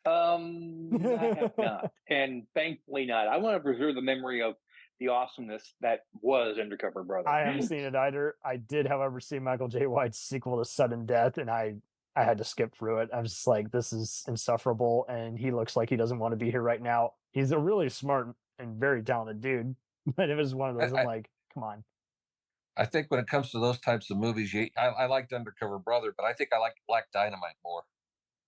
I have not, and thankfully not. I want to preserve the memory of the awesomeness that was Undercover Brother. I haven't seen it either. I did, however, see Michael J. White's sequel to Sudden Death, and I had to skip through it. I was just like, this is insufferable, and he looks like he doesn't want to be here right now. He's a really smart and very talented dude, but it was one of those. I'm like, come on. I think when it comes to those types of movies, I liked Undercover Brother, but I think I like Black Dynamite more.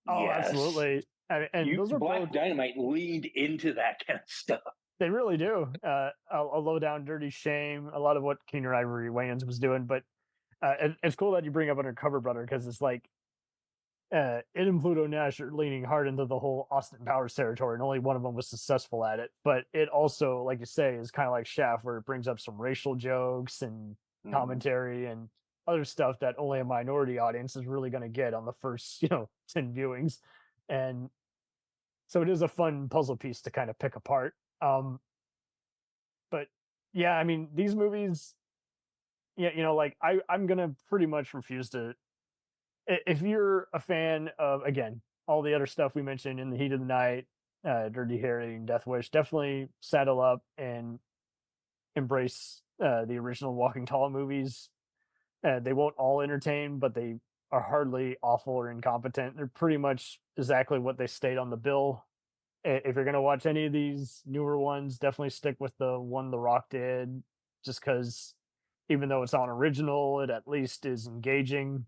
Oh, yes. Absolutely. And those are Black Dynamite leaned into that kind of stuff. They really do. A low down, dirty shame. A lot of what Keener Ivory Wayans was doing, but it's cool that you bring up Undercover Brother because it's like it and Pluto Nash are leaning hard into the whole Austin Powers territory, and only one of them was successful at it. But it also, like you say, is kind of like Shaft, where it brings up some racial jokes and commentary and other stuff that only a minority audience is really going to get on the first 10 viewings. And so it is a fun puzzle piece to kind of pick apart. But yeah, I mean, these movies, like I'm going to pretty much refuse to, if you're a fan of, again, all the other stuff we mentioned in The Heat of the Night, Dirty Harry and Death Wish, definitely saddle up and embrace the original Walking Tall movies. They won't all entertain, but they are hardly awful or incompetent. They're pretty much exactly what they state on the bill. If you're going to watch any of these newer ones, definitely stick with the one The Rock did, just because even though it's not original, it at least is engaging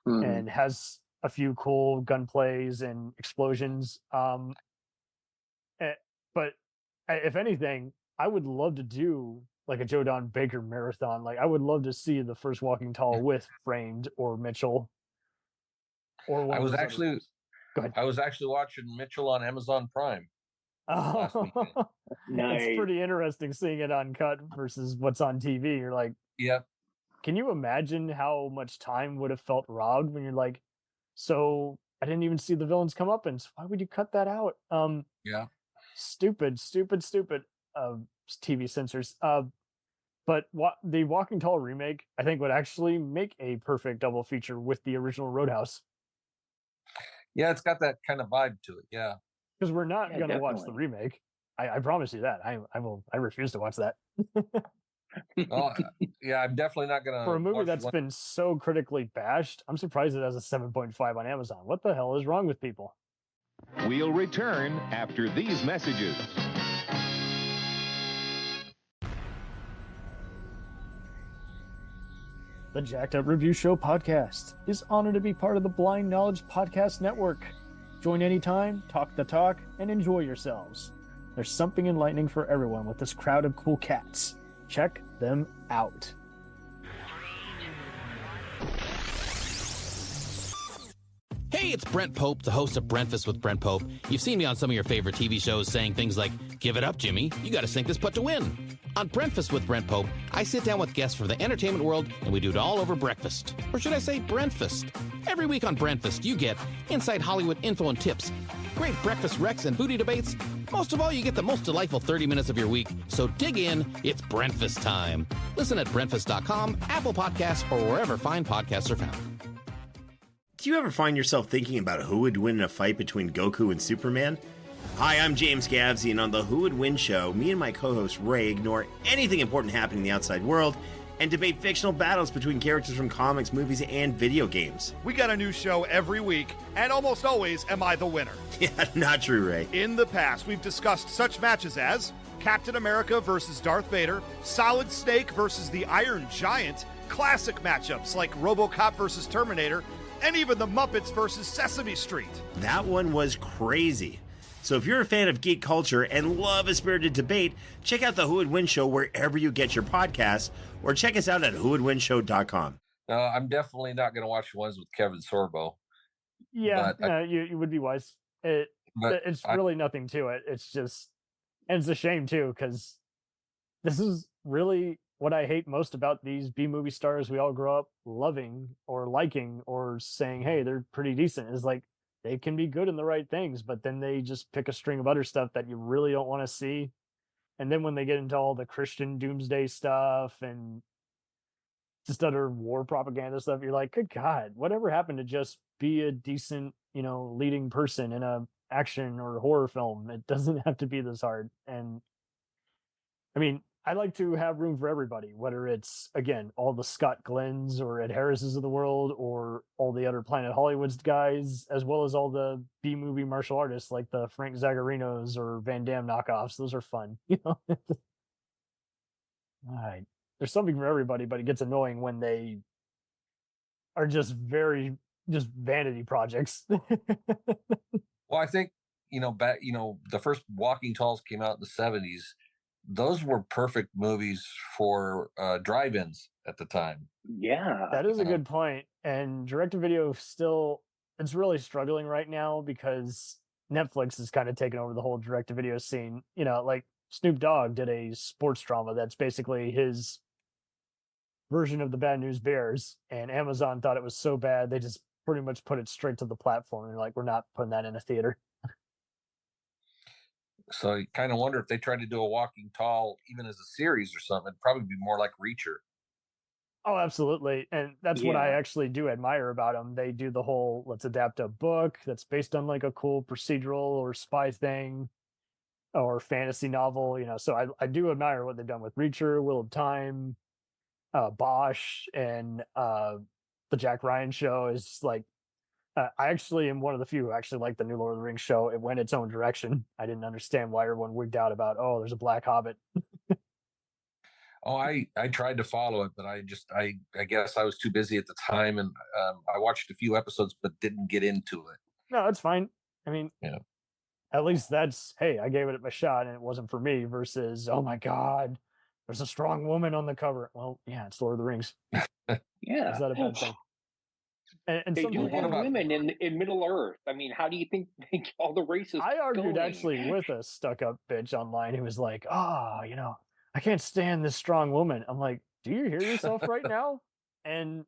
and has a few cool gunplays and explosions. But if anything, I would love to do like a Joe Don Baker marathon. Like I would love to see the first Walking Tall with Framed or Mitchell or one I of was those actually others. Go ahead. I was actually watching Mitchell on Amazon Prime last weekend. Nice. It's pretty interesting seeing it uncut versus what's on TV. You're like, Yep. can you imagine how much time would have felt robbed when you're like, so I didn't even see the villains come up, and why would you cut that out? Yeah. Stupid TV censors. But the Walking Tall remake, I think, would actually make a perfect double feature with the original Roadhouse. Yeah, it's got that kind of vibe to it. Yeah. Because we're not going to watch the definitely. remake. I promise you that. I refuse to watch that. Oh, yeah, I'm definitely not going to. For a movie that's been so critically bashed, I'm surprised it has a 7.5 on Amazon. What the hell is wrong with people? We'll return after these messages. The Jacked Up Review Show podcast is honored to be part of the Blind Knowledge Podcast Network. Join anytime, talk the talk, and enjoy yourselves. There's something enlightening for everyone with this crowd of cool cats. Check them out. Hey, it's Brent Pope, the host of Breakfast with Brent Pope. You've seen me on some of your favorite TV shows saying things like, "Give it up, Jimmy. You got to sink this putt to win." On Breakfast with Brent Pope, I sit down with guests from the entertainment world, and we do it all over breakfast. Or should I say Brentfast? Every week on Brentfast, you get inside Hollywood info and tips, great breakfast recs and booty debates. Most of all, you get the most delightful 30 minutes of your week. So dig in. It's Brentfast time. Listen at Brentfast.com, Apple Podcasts, or wherever fine podcasts are found. Do you ever find yourself thinking about who would win in a fight between Goku and Superman? Hi, I'm James Gavsey, and on the Who Would Win show, me and my co-host Ray ignore anything important happening in the outside world and debate fictional battles between characters from comics, movies, and video games. We got a new show every week, and almost always am I the winner. Yeah, not true, Ray. In the past, we've discussed such matches as Captain America versus Darth Vader, Solid Snake versus the Iron Giant, classic matchups like RoboCop versus Terminator, and even the Muppets versus Sesame Street. That one was crazy. So if you're a fan of geek culture and love a spirited debate, check out the Who Would Win show wherever you get your podcasts, or check us out at whowouldwinshow.com. No, I'm definitely not going to watch the ones with Kevin Sorbo. Yeah, you would be wise. It's really nothing to it. It's just, and it's a shame too, because this is really what I hate most about these B-movie stars we all grow up loving or liking or saying, hey, they're pretty decent, is like, they can be good in the right things, but then they just pick a string of other stuff that you really don't want to see. And then when they get into all the Christian doomsday stuff and just other war propaganda stuff, you're like, good God, whatever happened to just be a decent, leading person in a action or horror film? It doesn't have to be this hard. And I mean, I like to have room for everybody, whether it's, again, all the Scott Glenns or Ed Harrises of the world, or all the other Planet Hollywood's guys, as well as all the B-movie martial artists like the Frank Zagarinos or Van Damme knockoffs. Those are fun, All right. There's something for everybody, but it gets annoying when they are just vanity projects. Well, I think, the first Walking Talls came out in the 70s. Those were perfect movies for drive-ins at the time. Yeah. That is a good point. And direct-to-video it's really struggling right now because Netflix has kind of taken over the whole direct-to-video scene. Like Snoop Dogg did a sports drama that's basically his version of the Bad News Bears, and Amazon thought it was so bad they just pretty much put it straight to the platform. And like, we're not putting that in a theater. So you kind of wonder if they tried to do a Walking Tall, even as a series or something, it'd probably be more like Reacher. Oh, absolutely. And that's what I actually do admire about them. They do the whole, let's adapt a book that's based on like a cool procedural or spy thing or fantasy novel, So I do admire what they've done with Reacher, Wheel of Time, Bosch, and the Jack Ryan show is like, I actually am one of the few who actually like the new Lord of the Rings show. It went its own direction. I didn't understand why everyone wigged out about, oh, there's a black hobbit. Oh, I tried to follow it, but I guess I was too busy at the time, and I watched a few episodes, but didn't get into it. No, that's fine. I mean, Yeah. At least that's, hey, I gave it a shot and it wasn't for me versus, oh my God, there's a strong woman on the cover. Well, yeah, it's Lord of the Rings. Yeah. Is that a bad thing? And They some do people, have women in Middle Earth. I mean, how do you think all the races I argued going? actually with a stuck-up bitch online who was like, oh, I can't stand this strong woman. I'm like, do you hear yourself right now? And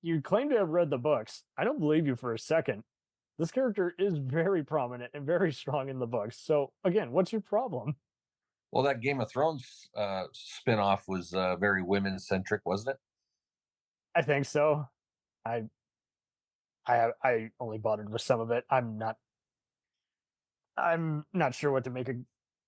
you claim to have read the books. I don't believe you for a second. This character is very prominent and very strong in the books. So again, what's your problem? Well, that Game of Thrones spinoff was very women-centric, wasn't it? I think so. I only bothered with some of it. I'm not sure what to make of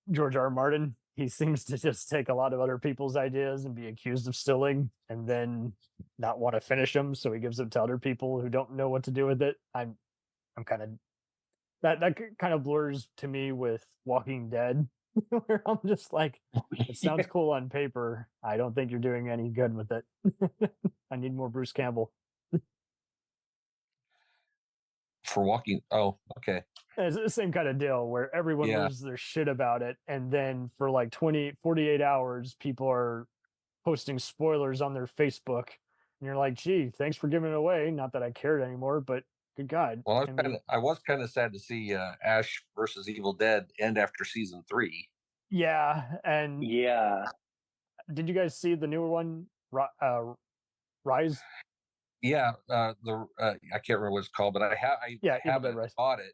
George R. R. Martin. He seems to just take a lot of other people's ideas and be accused of stealing and then not want to finish them, so he gives them to other people who don't know what to do with it. I'm kind of that kind of blurs to me with Walking Dead, where I'm just like, it sounds cool on paper. I don't think you're doing any good with it. I need more Bruce Campbell. For Walking, oh, okay. It's the same kind of deal where everyone loses their shit about it. And then for like 48 hours, people are posting spoilers on their Facebook. And you're like, gee, thanks for giving it away. Not that I cared anymore, but good God. Well, I was kind of sad to see Ash versus Evil Dead end after season 3. Yeah. And yeah. Did you guys see the newer one, Rise? Yeah. I can't remember what it's called, but I haven't bought it.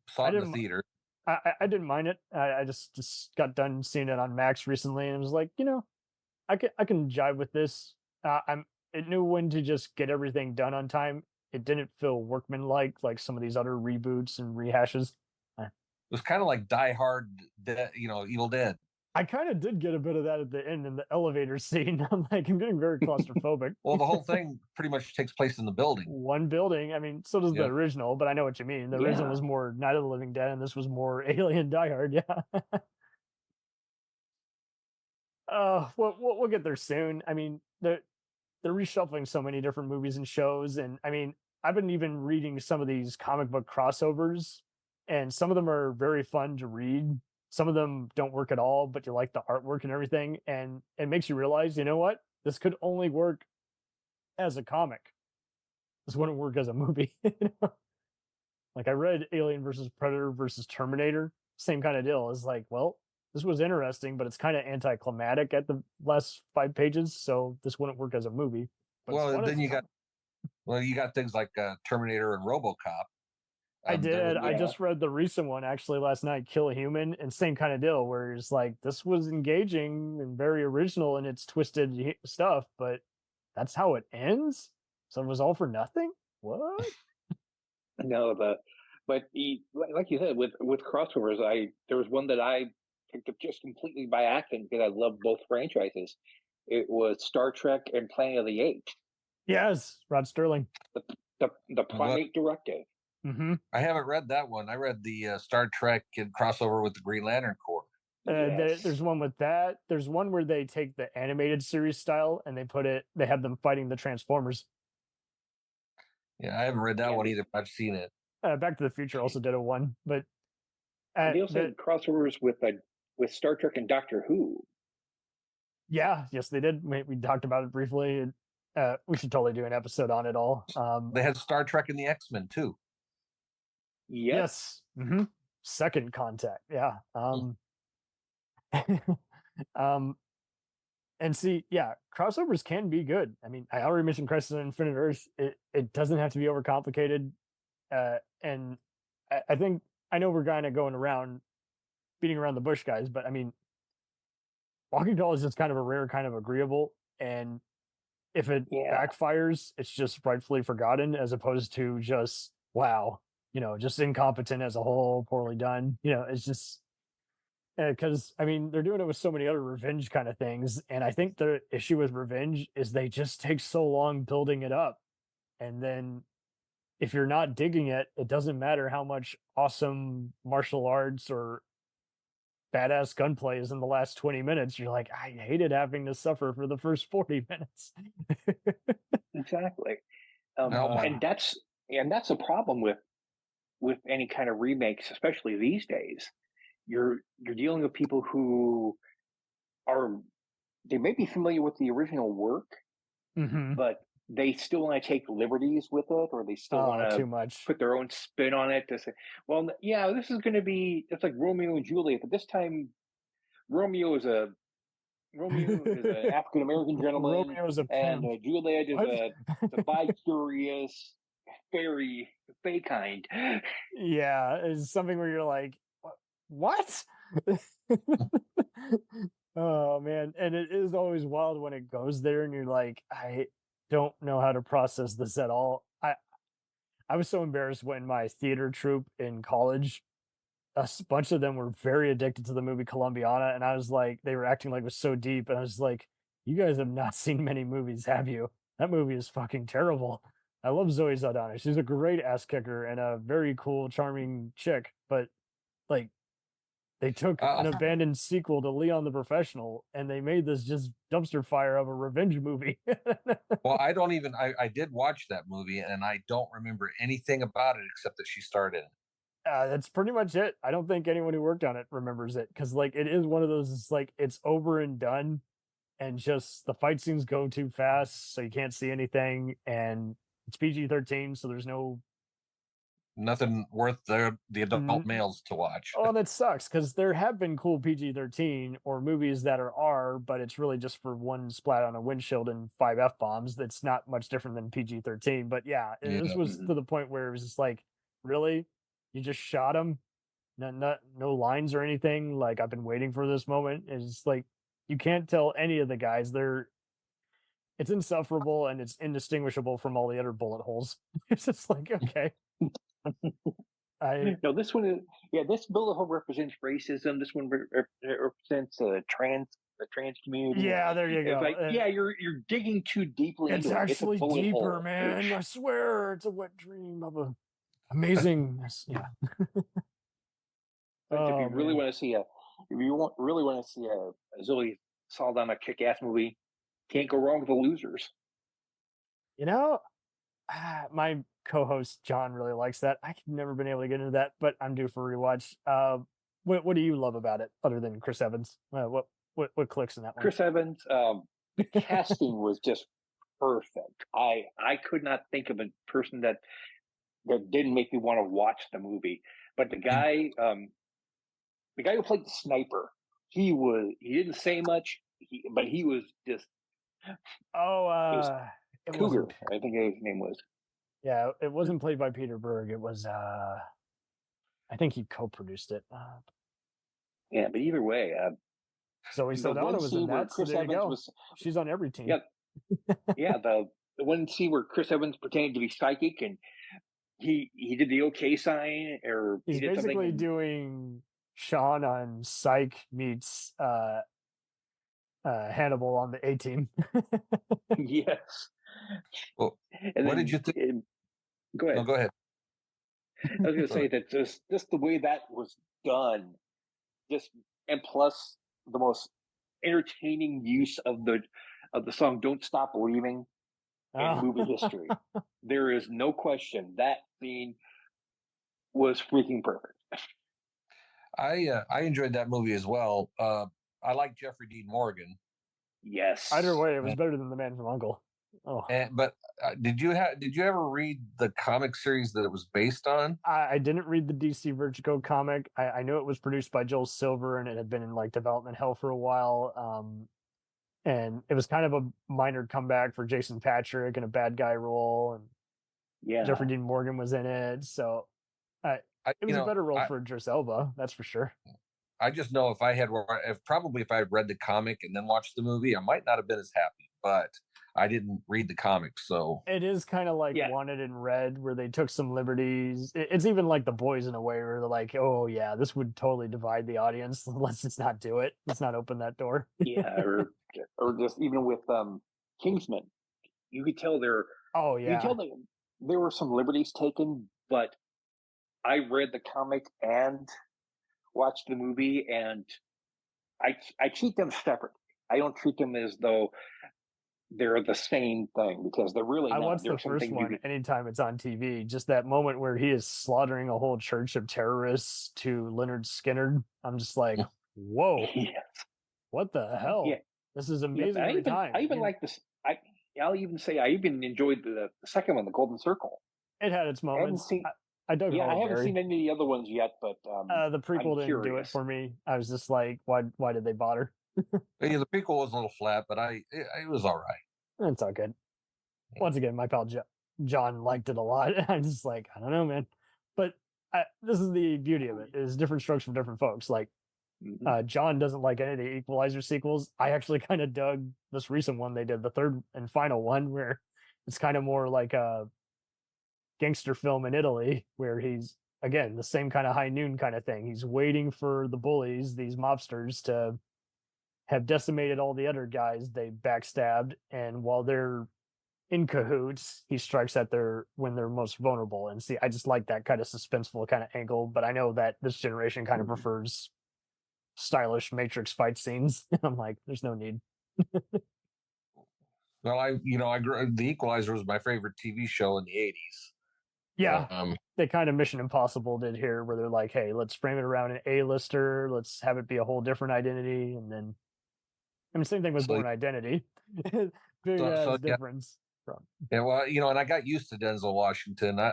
Saw it in the theater. I didn't mind it. I just got done seeing it on Max recently, and it was like, I can jive with this. It knew when to just get everything done on time. It didn't feel workmanlike like some of these other reboots and rehashes. It was kind of like Die Hard, Evil Dead. I kind of did get a bit of that at the end in the elevator scene. I'm getting very claustrophobic. Well, the whole thing pretty much takes place in the building. One building. I mean, so does the original, but I know what you mean. The original was more Night of the Living Dead, and this was more Alien Die Hard. Yeah. We'll get there soon. I mean, they're reshuffling so many different movies and shows, and I mean, I've been even reading some of these comic book crossovers, and some of them are very fun to read. Some of them don't work at all, but you like the artwork and everything. And it makes you realize, you know what? This could only work as a comic. This wouldn't work as a movie. Like I read Alien versus Predator versus Terminator. Same kind of deal. It's like, well, this was interesting, but it's kind of anticlimactic at the last 5 pages. So this wouldn't work as a movie. But well, then you got things like Terminator and RoboCop. I did. I just read the recent one actually last night, Kill a Human, and same kind of deal where it's like, this was engaging and very original in its twisted stuff, but that's how it ends? So it was all for nothing? What? No, like you said, with crossovers, there was one that I picked up just completely by accident because I love both franchises. It was Star Trek and Planet of the Apes. Yes, Rod Serling. The Primate Directive. Mm-hmm. I haven't read that one. I read the Star Trek and crossover with the Green Lantern Corps. There's one with that. There's one where they take the animated series style and they have them fighting the Transformers. Yeah, I haven't read that one either, but I've seen it. Back to the Future also did a one, but they also had crossovers with Star Trek and Doctor Who. Yeah, yes, they did. We talked about it briefly. We should totally do an episode on it all. They had Star Trek and the X-Men too. Yep. Yes. Mm-hmm. Second Contact. Yeah. And see, yeah, crossovers can be good. I mean, I already mentioned Crisis on Infinite Earth. It doesn't have to be overcomplicated. And I think, I know we're kind of going around, beating around the bush, guys, but I mean, Walking Tall is just kind of a rare kind of agreeable. And if it backfires, it's just rightfully forgotten as opposed to just, wow, just incompetent as a whole, poorly done. It's just, Because I mean, they're doing it with so many other revenge kind of things, and I think the issue with revenge is they just take so long building it up, and then if you're not digging it, it doesn't matter how much awesome martial arts or badass gunplay is in the last 20 minutes. You're like, I hated having to suffer for the first 40 minutes. Exactly. No, And that's a problem with any kind of remakes, especially these days. You're dealing with people who they may be familiar with the original work, Mm-hmm. but they still want to take liberties with it, or they still want too to much. put their own spin on it to say, well, yeah, this is going to be, it's like Romeo and Juliet, but this time Romeo is an African American gentleman, Romeo's a and pimp. Juliet is What? a bi-curious fairy fae kind. Yeah, it's something where you're like, what? Oh man, and it is always wild when it goes there, and you're like, I don't know how to process this at all. I was so embarrassed when my theater troupe in college, bunch of them were very addicted to the movie Columbiana, and I was like, they were acting like it was so deep, and I was like, you guys have not seen many movies, have you? That movie is fucking terrible. I love Zoe Saldana. She's a great ass kicker and a very cool, charming chick, but like they took an abandoned sequel to Leon the Professional and they made this just dumpster fire of a revenge movie. Well, I did watch that movie and I don't remember anything about it except that she starred in it. That's pretty much it. I don't think anyone who worked on it remembers it because, like, it is one of those. It's like it's over and done, and just the fight scenes go too fast, so you can't see anything. And it's PG-13, so there's nothing worth the adult males to watch. Oh, that sucks because there have been cool PG-13 or movies that are R, but it's really just for one splat on a windshield and 5 F-bombs. That's not much different than PG-13. But yeah, this was to the point where it was just like, really? You just shot him? No lines or anything? Like, I've been waiting for this moment. It's like, you can't tell any of the guys. It's insufferable and it's indistinguishable from all the other bullet holes. It's just like, okay. No, this one is, this bullet hole represents racism. This one represents the trans community. Yeah, there you go. It's like, you're digging too deeply it's into actually it. It's deeper, man. I swear, it's a wet dream of a amazingness. Yeah. But if you really want to see a Zoe Saldana kick-ass movie, can't go wrong with The Losers. You know, my co-host John really likes that. I've never been able to get into that, but I'm due for a rewatch. What do you love about it, other than Chris Evans? What clicks in that one? Chris Evans, casting was just perfect. I could not think of a person that didn't make me want to watch the movie. But the guy who played the sniper, he didn't say much, but he was just Cougar, I think his name was. Yeah, it wasn't played by Peter Berg. It was I think he co-produced it. Yeah, but either way, Zoe Saldana was in that. So there you go. She's on every team. Yeah, yeah. The one scene where Chris Evans pretended to be psychic and he did the OK sign, or he's basically doing Sean on Psych meets Hannibal on the A team. Yes. Well, what did you think? Go ahead. No, go ahead. I was going to say that just the way that was done, and plus the most entertaining use of the song "Don't Stop Believing" in movie history. There is no question that scene was freaking perfect. I enjoyed that movie as well. I like Jeffrey Dean Morgan. Yes. Either way, it was better than The Man from U.N.C.L.E. Oh, but did you ever read the comic series that it was based on? I didn't read the DC Vertigo comic. I knew it was produced by Joel Silver and it had been in like development hell for a while. And it was kind of a minor comeback for Jason Patrick in a bad guy role, and Jeffrey Dean Morgan was in it. So it was a better role for Idris Elba, that's for sure. I just know if I had read the comic and then watched the movie, I might not have been as happy. But I didn't read the comics, so It is kind of like Yeah. Wanted in Red, where they took some liberties. It's even like The Boys in a way, where they're like, "Oh yeah, this would totally divide the audience. Let's just not do it. Let's not open that door." Yeah, or just even with Kingsman, you could tell Oh you could yeah, tell there were some liberties taken, but I read the comic and watched the movie, and I treat them separate. I don't treat them as though they're the same thing, because they're really I not. watched There the are some first things one anytime it's on TV. Just that moment where he is slaughtering a whole church of terrorists to Leonard Skinner. I'm just like, whoa, Yeah, what the hell? yeah. This is Yep. amazing every time. I even like this. I'll even say I even enjoyed the second one, The Golden Circle. It had its I haven't moments. seen. I dug Yeah, I Halle haven't Berry. seen any of the other ones yet, but The prequel I'm didn't do it curious. for me. I was just like, why did they bother? yeah, the prequel was a little flat, but it was all right. It's all good. Once again, my pal John liked it a lot. I'm just like, I don't know, man. But this is the beauty of it: is different strokes from different folks. Like John doesn't like any of the Equalizer sequels. I actually kind of dug this recent one they did, the third and final one, where it's kind of more like a gangster film in Italy, where he's again the same kind of High Noon kind of thing. He's waiting for the bullies, these mobsters, to have decimated all the other guys they backstabbed, and while they're in cahoots, he strikes at when they're most vulnerable. And see, I just like that kind of suspenseful kind of angle, but I know that this generation kind of prefers stylish Matrix fight scenes. I'm like, there's no need. Well, I grew. The Equalizer was my favorite TV show in the '80s. Yeah, they kind of Mission Impossible did here, where they're like, hey, let's frame it around an A-lister, let's have it be a whole different identity, and then same thing with Born Identity. Big ass difference. Yeah, well, and I got used to Denzel Washington. I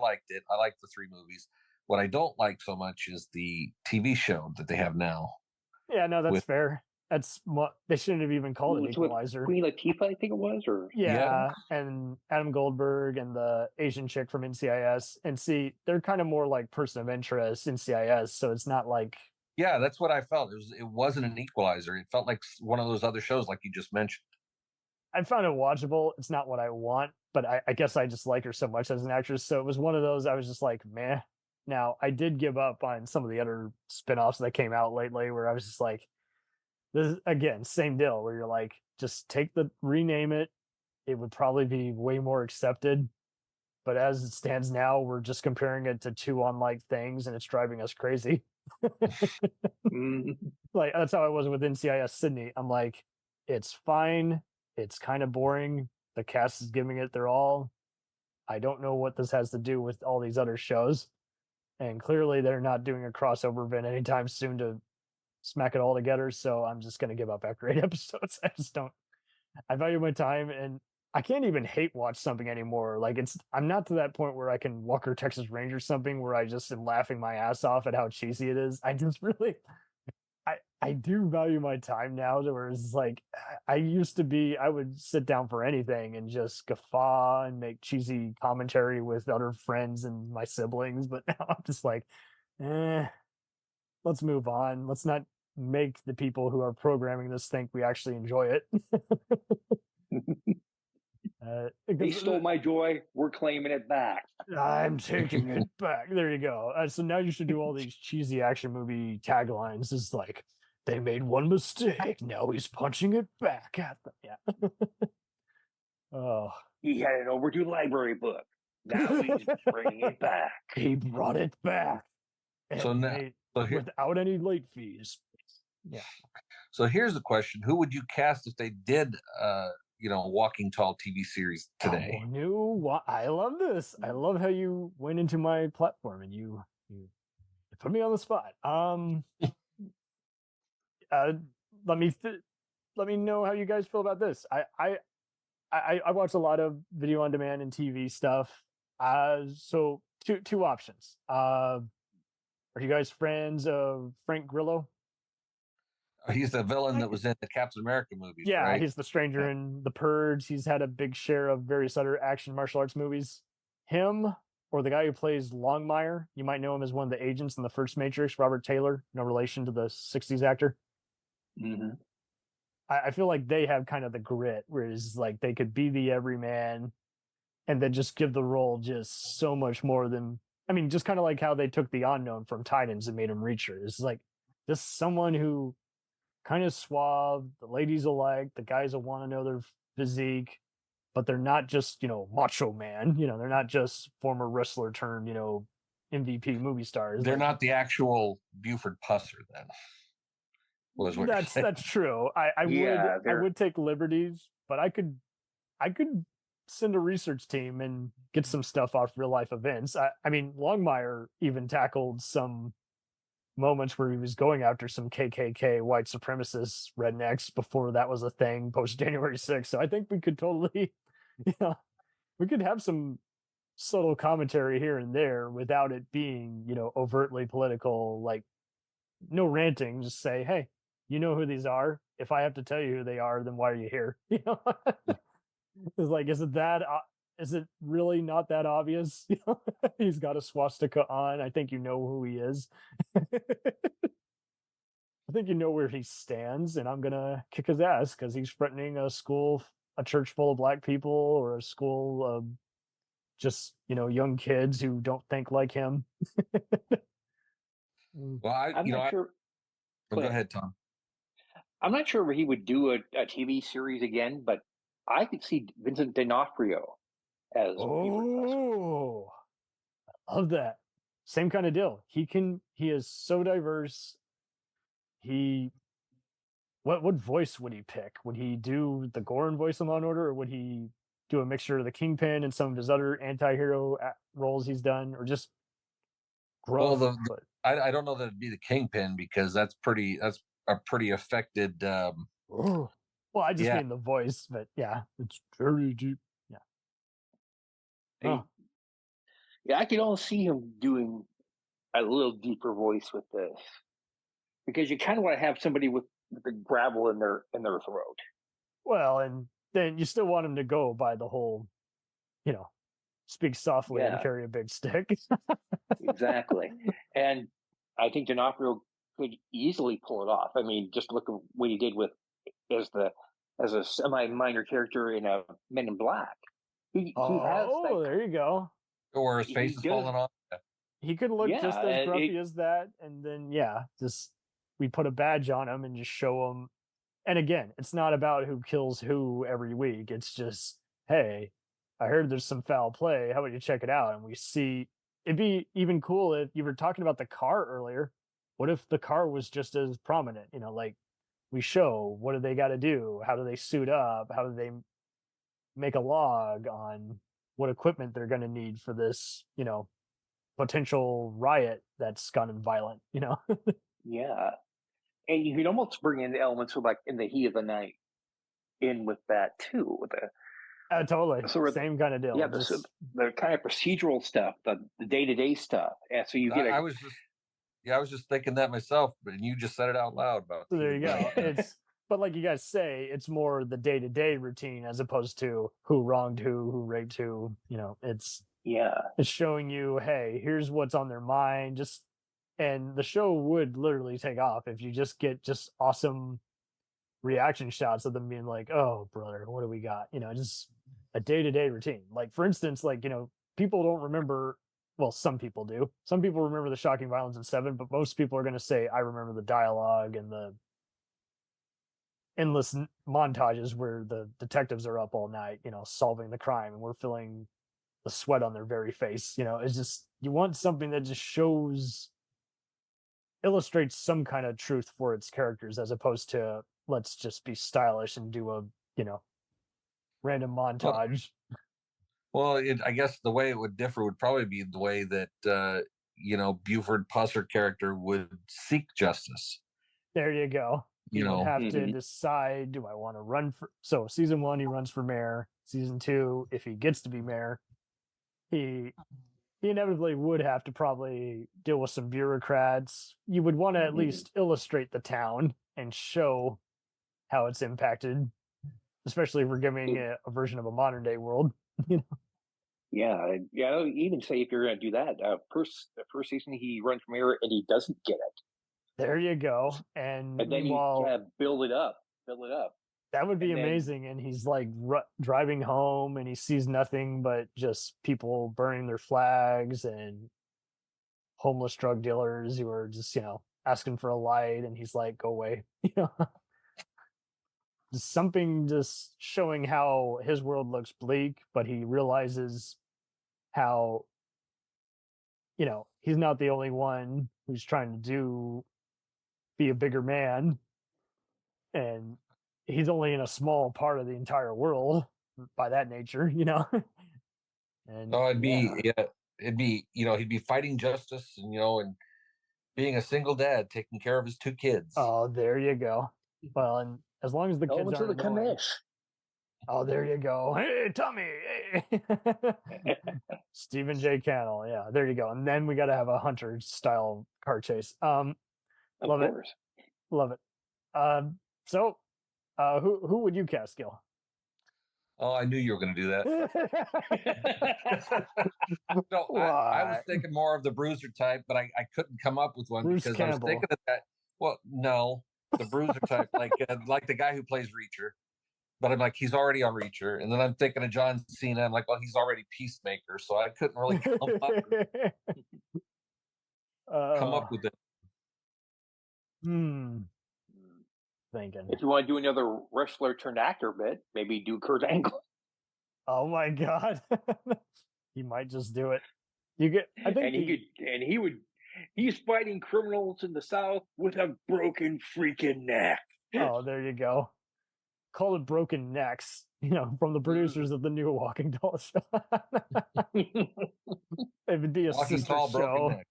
liked it. I liked the three movies. What I don't like so much is the TV show that they have now. Yeah, no, that's fair. That's what they shouldn't have even called it Equalizer. Queen Latifah, I think it was, or yeah, and Adam Goldberg and the Asian chick from NCIS. And see, they're kind of more like person of interest in NCIS, so it's not like. Yeah, that's what I felt. It wasn't an Equalizer. It felt like one of those other shows, like you just mentioned. I found it watchable. It's not what I want, but I guess I just like her so much as an actress. So it was one of those I was just like, meh. Now, I did give up on some of the other spinoffs that came out lately where I was just like, this is, again, same deal where you're like, just rename it. It would probably be way more accepted. But as it stands now, we're just comparing it to two unlike things and it's driving us crazy. Like, that's how I was with NCIS Sydney. I'm like, it's fine. It's kind of boring. The cast is giving it their all. I don't know what this has to do with all these other shows. And clearly they're not doing a crossover event anytime soon to smack it all together. So I'm just going to give up after 8 episodes. I value my time, and I can't even hate watch something anymore. Like I'm not to that point where I can Walker Texas Ranger something where I just am laughing my ass off at how cheesy it is. I just really, I do value my time now to where it's like, I would sit down for anything and just guffaw and make cheesy commentary with other friends and my siblings. But now I'm just like, let's move on. Let's not make the people who are programming this think we actually enjoy it. They stole my joy. We're claiming it back. I'm taking it back. There you go. So now you should do all these cheesy action movie taglines. It's like, they made one mistake. Now he's punching it back at them. Yeah. Oh. He had an overdue library book. Now he's bringing it back. He brought it back. So now, without any late fees. Yeah. So here's the question: who would you cast if they did, Walking Tall TV series today? I love this. I love how you went into my platform and you put me on the spot. Let me know how you guys feel about this. I watch a lot of video on demand and TV stuff. So two options. Are you guys friends of Frank Grillo? He's the villain that was in the Captain America movies. Yeah, right? He's the stranger in The Purge. He's had a big share of various other action martial arts movies. Him or the guy who plays Longmire, you might know him as one of the agents in the first Matrix, Robert Taylor, no relation to the 60s actor. Mm-hmm. I feel like they have kind of the grit, whereas like they could be the everyman and then just give the role just so much more than. I mean, just kind of like how they took the unknown from Titans and made him Reacher. It's like just someone who kind of suave, the ladies will like, the guys will want to know their physique, but they're not just, macho man. They're not just former wrestler turned, MVP movie stars. They're not the actual Buford Pusser then. Was what That's true. I would take liberties, but I could send a research team and get some stuff off real life events. I mean, Longmire even tackled some moments where he was going after some KKK white supremacist rednecks before that was a thing post January 6th. So I think we could totally, we could have some subtle commentary here and there without it being, overtly political, like no ranting, just say, hey, you know who these are. If I have to tell you who they are, then why are you here? It's like, is it really not that obvious? He's got a swastika on. I think you know who he is. I think you know where he stands, and I'm gonna kick his ass because he's threatening a church full of black people, or a school of just young kids who don't think like him. Well, I'm not sure. Go ahead, Tom. I'm not sure he would do a TV series again, but I could see Vincent D'Onofrio as Buford Pusser. Oh, I love that. Same kind of deal. He is so diverse. What voice would he pick? Would he do the Goran voice in Law and Order, or would he do a mixture of the Kingpin and some of his other anti-hero roles he's done, or just gruff? Well, I don't know that it'd be the Kingpin, because that's a pretty affected. Well, I just mean the voice, but yeah, it's very deep. Yeah. Yeah, I could almost see him doing a little deeper voice with this, because you kind of want to have somebody with the gravel in their throat. Well, and then you still want him to go by the whole, speak softly and carry a big stick. Exactly. And I think D'Onofrio could easily pull it off. I mean, just look at what he did as a semi-minor character in Men in Black. He has that. There you go. Or his face is falling off. He could look just as gruffy as that, and then just we put a badge on him and just show him. And again, it's not about who kills who every week. It's just, hey, I heard there's some foul play. How about you check it out? And we see. It'd be even cool if you were talking about the car earlier. What if the car was just as prominent? Like we show, what do they got to do? How do they suit up? How do they make a log on what equipment they're going to need for this, potential riot that's gone violent, Yeah. And you could almost bring in the elements of like In the Heat of the Night in with that too. With the totally same kind of deal. Yeah, the kind of procedural stuff, the day-to-day stuff. And so you get I was just thinking that myself, but you just said it out loud about. So there you go. But like you guys say, it's more the day-to-day routine as opposed to who wronged who raped who. It's showing you, hey, here's what's on their mind. And the show would literally take off if you just get just awesome reaction shots of them being like, oh, brother, what do we got? Just a day-to-day routine. Like, for instance, people don't remember. Well, some people do. Some people remember the shocking violence in 7, but most people are going to say, I remember the dialogue and the endless montages where the detectives are up all night, solving the crime, and we're feeling the sweat on their very face. It's just, you want something that just illustrates some kind of truth for its characters, as opposed to let's just be stylish and do a, random montage. Well, I guess the way it would differ would probably be the way that, Buford Pusser character would seek justice. There you go. You would have to decide, do I want to run for... So season 1, he runs for mayor. Season 2, if he gets to be mayor, he inevitably would have to probably deal with some bureaucrats. You would want to at least illustrate the town and show how it's impacted, especially if we're giving a version of a modern day world. Yeah. I would even say if you're going to do that, the first season he runs for mayor and he doesn't get it. There you go. And then you build it up fill it up. That would be And then- amazing. And he's like driving home and he sees nothing but just people burning their flags and homeless drug dealers who are just, asking for a light. And he's like, go away. Just something just showing how his world looks bleak, but he realizes how, he's not the only one who's trying to be a bigger man. And he's only in a small part of the entire world by that nature, And No, it'd be he'd be fighting justice and being a single dad, taking care of his 2 kids. Oh, there you go. Well, and as long as the kids aren't annoying. Oh, there you go. Hey, Tommy. Hey. Stephen J. Cannell. Yeah, there you go. And then we got to have a Hunter style car chase. Love it. Love it. So, who would you cast, Gil? Oh, I knew you were going to do that. No, I was thinking more of the Bruiser type, but I couldn't come up with one Bruce because Campbell. I was thinking of that. Well, no, the Bruiser type, like the guy who plays Reacher. But I'm like, he's already on Reacher, and then I'm thinking of John Cena. I'm like, well, he's already Peacemaker, so I couldn't really come up with it. Thinking. If you want to do another wrestler turned actor bit, maybe do Kurt Angle. Oh my God, he might just do it. I think, he's fighting criminals in the South with a broken freaking neck. Oh, there you go. Call it Broken Necks, from the producers of the new Walking Tall show. It would be a Walking sister Tall, Broken show. Neck.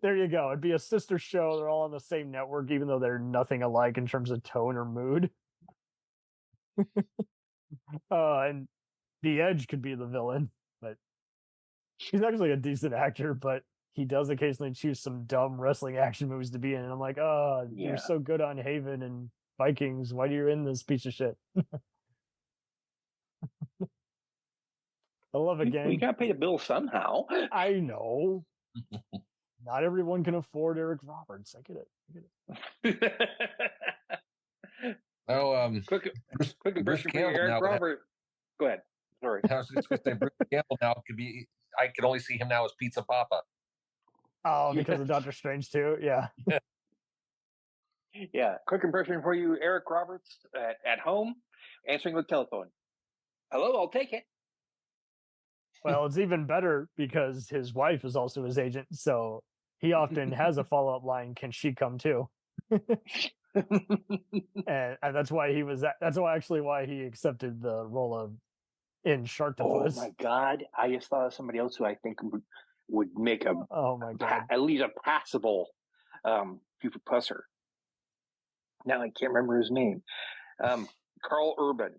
There you go. It'd be a sister show. They're all on the same network, even though they're nothing alike in terms of tone or mood. And The Edge could be the villain, but he's actually a decent actor, but he does occasionally choose some dumb wrestling action movies to be in. And I'm like, you're so good on Haven and Vikings. Why do you in this piece of shit? I love it, gang. You gotta pay the bill somehow. I know. Not everyone can afford Eric Roberts. I get it. Oh, quick Bruce impression for Campbell Eric now. Robert. Go ahead. Sorry. I was just going to say Bruce Campbell now could be. I can only see him now as Pizza Papa. Oh, because of Doctor Strange too. Yeah. Yeah. Quick impression for you, Eric Roberts at home, answering the telephone. Hello, I'll take it. Well, it's even better because his wife is also his agent, so he often has a follow-up line, "Can she come too?" and that's why why he accepted the role of in Sharktopus. Oh my God! I just thought of somebody else who I think would make a at least a passable Buford Pusser. Now I can't remember his name. Carl Urban.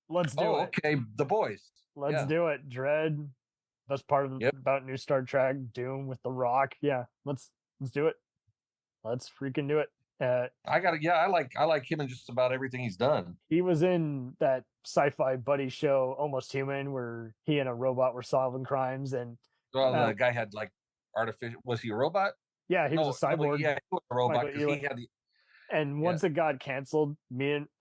Let's do it. Okay, The Boys. Let's do it. Dread. Best part of about new Star Trek. Doom with The Rock. Yeah, let's do it. Let's freaking do it. I like him in just about everything he's done. He was in that sci-fi buddy show, Almost Human, where he and a robot were solving crimes, and the guy had like artificial. Was he a robot? Yeah, he was a cyborg. Yeah, he was a robot because he had the. And once it got canceled,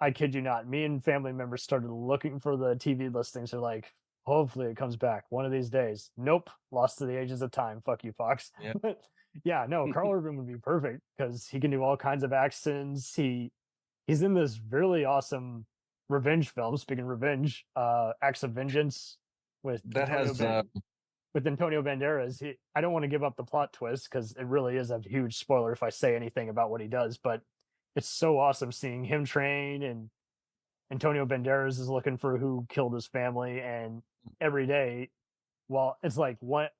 I kid you not, me and family members started looking for the TV listings. They're like, hopefully it comes back one of these days. Nope, lost to the ages of time. Fuck you, Fox. Yeah, yeah, no, Carl Urban would be perfect because he can do all kinds of accents. He's in this really awesome revenge film. Speaking of revenge, Acts of Vengeance with Antonio Banderas. I don't want to give up the plot twist because it really is a huge spoiler if I say anything about what he does, but it's so awesome seeing him train, and Antonio Banderas is looking for who killed his family, and every day, well, it's like 12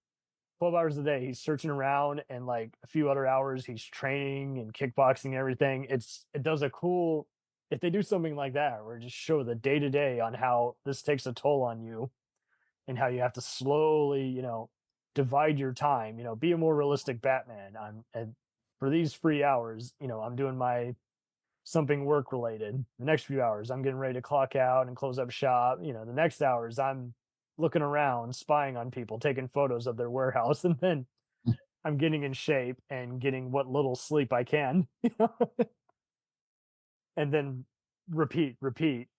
hours a day he's searching around, and like a few other hours he's training and kickboxing and everything. It does a cool, if they do something like that where just show the day-to-day on how this takes a toll on you and how you have to slowly, divide your time, be a more realistic Batman. For these free hours, I'm doing my something work related. The next few hours, I'm getting ready to clock out and close up shop. The next hours, I'm looking around, spying on people, taking photos of their warehouse, and then I'm getting in shape and getting what little sleep I can. and then repeat.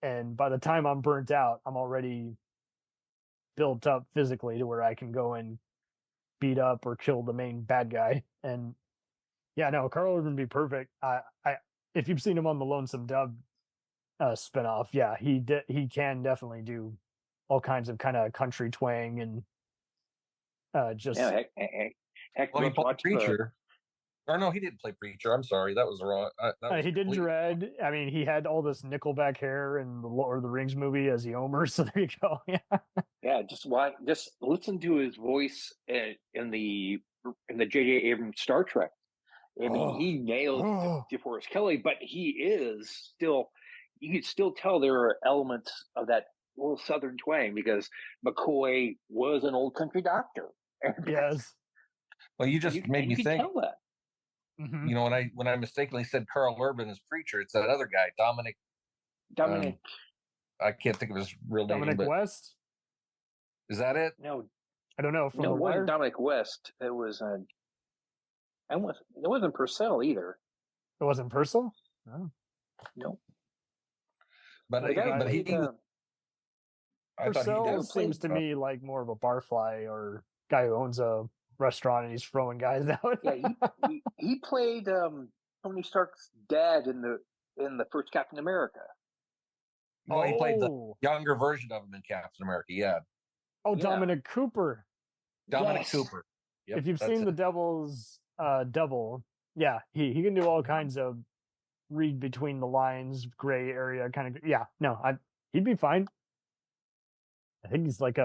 And by the time I'm burnt out, I'm already built up physically to where I can go and beat up or kill the main bad guy. And yeah, no, Carl Urban would be perfect. If you've seen him on the Lonesome Dove spinoff, yeah, he can definitely do all kinds of kind of country twang and just. Yeah, heck, Well, he let's played watch Preacher. Or no, he didn't play Preacher. I'm sorry, that was wrong. He did complete. Dread. I mean, he had all this Nickelback hair in the Lord of the Rings movie as Homer. So there you go. Yeah. Yeah, just listen to his voice in the J.J. Abrams Star Trek. I mean, he nailed DeForest Kelly, but he is still. You can still tell there are elements of that little Southern twang because McCoy was an old country doctor. Yes. Well, you just made me can think. Tell that. Mm-hmm. You know, when I mistakenly said Carl Urban as Preacher, it's that other guy, Dominic. I can't think of his real name. Dominic West. Is that it? No, I don't know. From no, The it Wire? wasn't Dominic West. It was. It wasn't Purcell either. It wasn't Purcell. Oh. No. But he Purcell seems to me like more of a barfly or guy who owns a restaurant and he's throwing guys out. Yeah, he played Tony Stark's dad in the first Captain America. Well, he played the younger version of him in Captain America. Yeah. Oh, yeah. Dominic Cooper. Dominic Cooper. Yep, if you've seen The Devil's Double, yeah, he can do all kinds of read between the lines, gray area kind of. Yeah, no, he'd be fine. I think he's like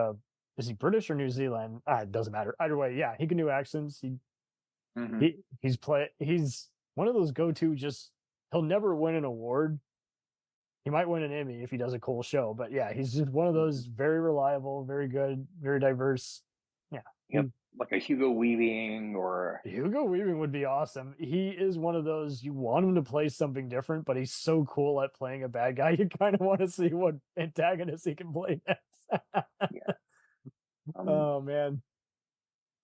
is he British or New Zealand? It doesn't matter. Either way, yeah, he can do accents. He's one of those go-to. Just he'll never win an award. He might win an Emmy if he does a cool show, but yeah, he's just one of those very reliable, very good, very diverse. Yeah. Yep. Like a Hugo Weaving Hugo Weaving would be awesome. He is one of those, you want him to play something different, but he's so cool at playing a bad guy. You kind of want to see what antagonist he can play next. Yeah. Oh man.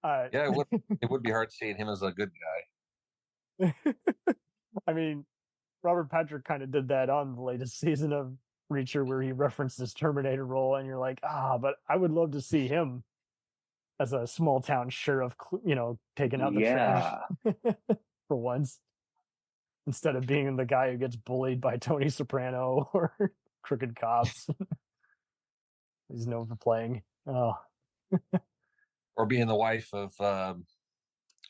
Yeah, it would be hard seeing him as a good guy. I mean, Robert Patrick kind of did that on the latest season of Reacher where he referenced his Terminator role, and you're like, but I would love to see him as a small town sheriff, taking out the trash for once, instead of being the guy who gets bullied by Tony Soprano or crooked cops. He's known for playing. Oh. Or being the wife of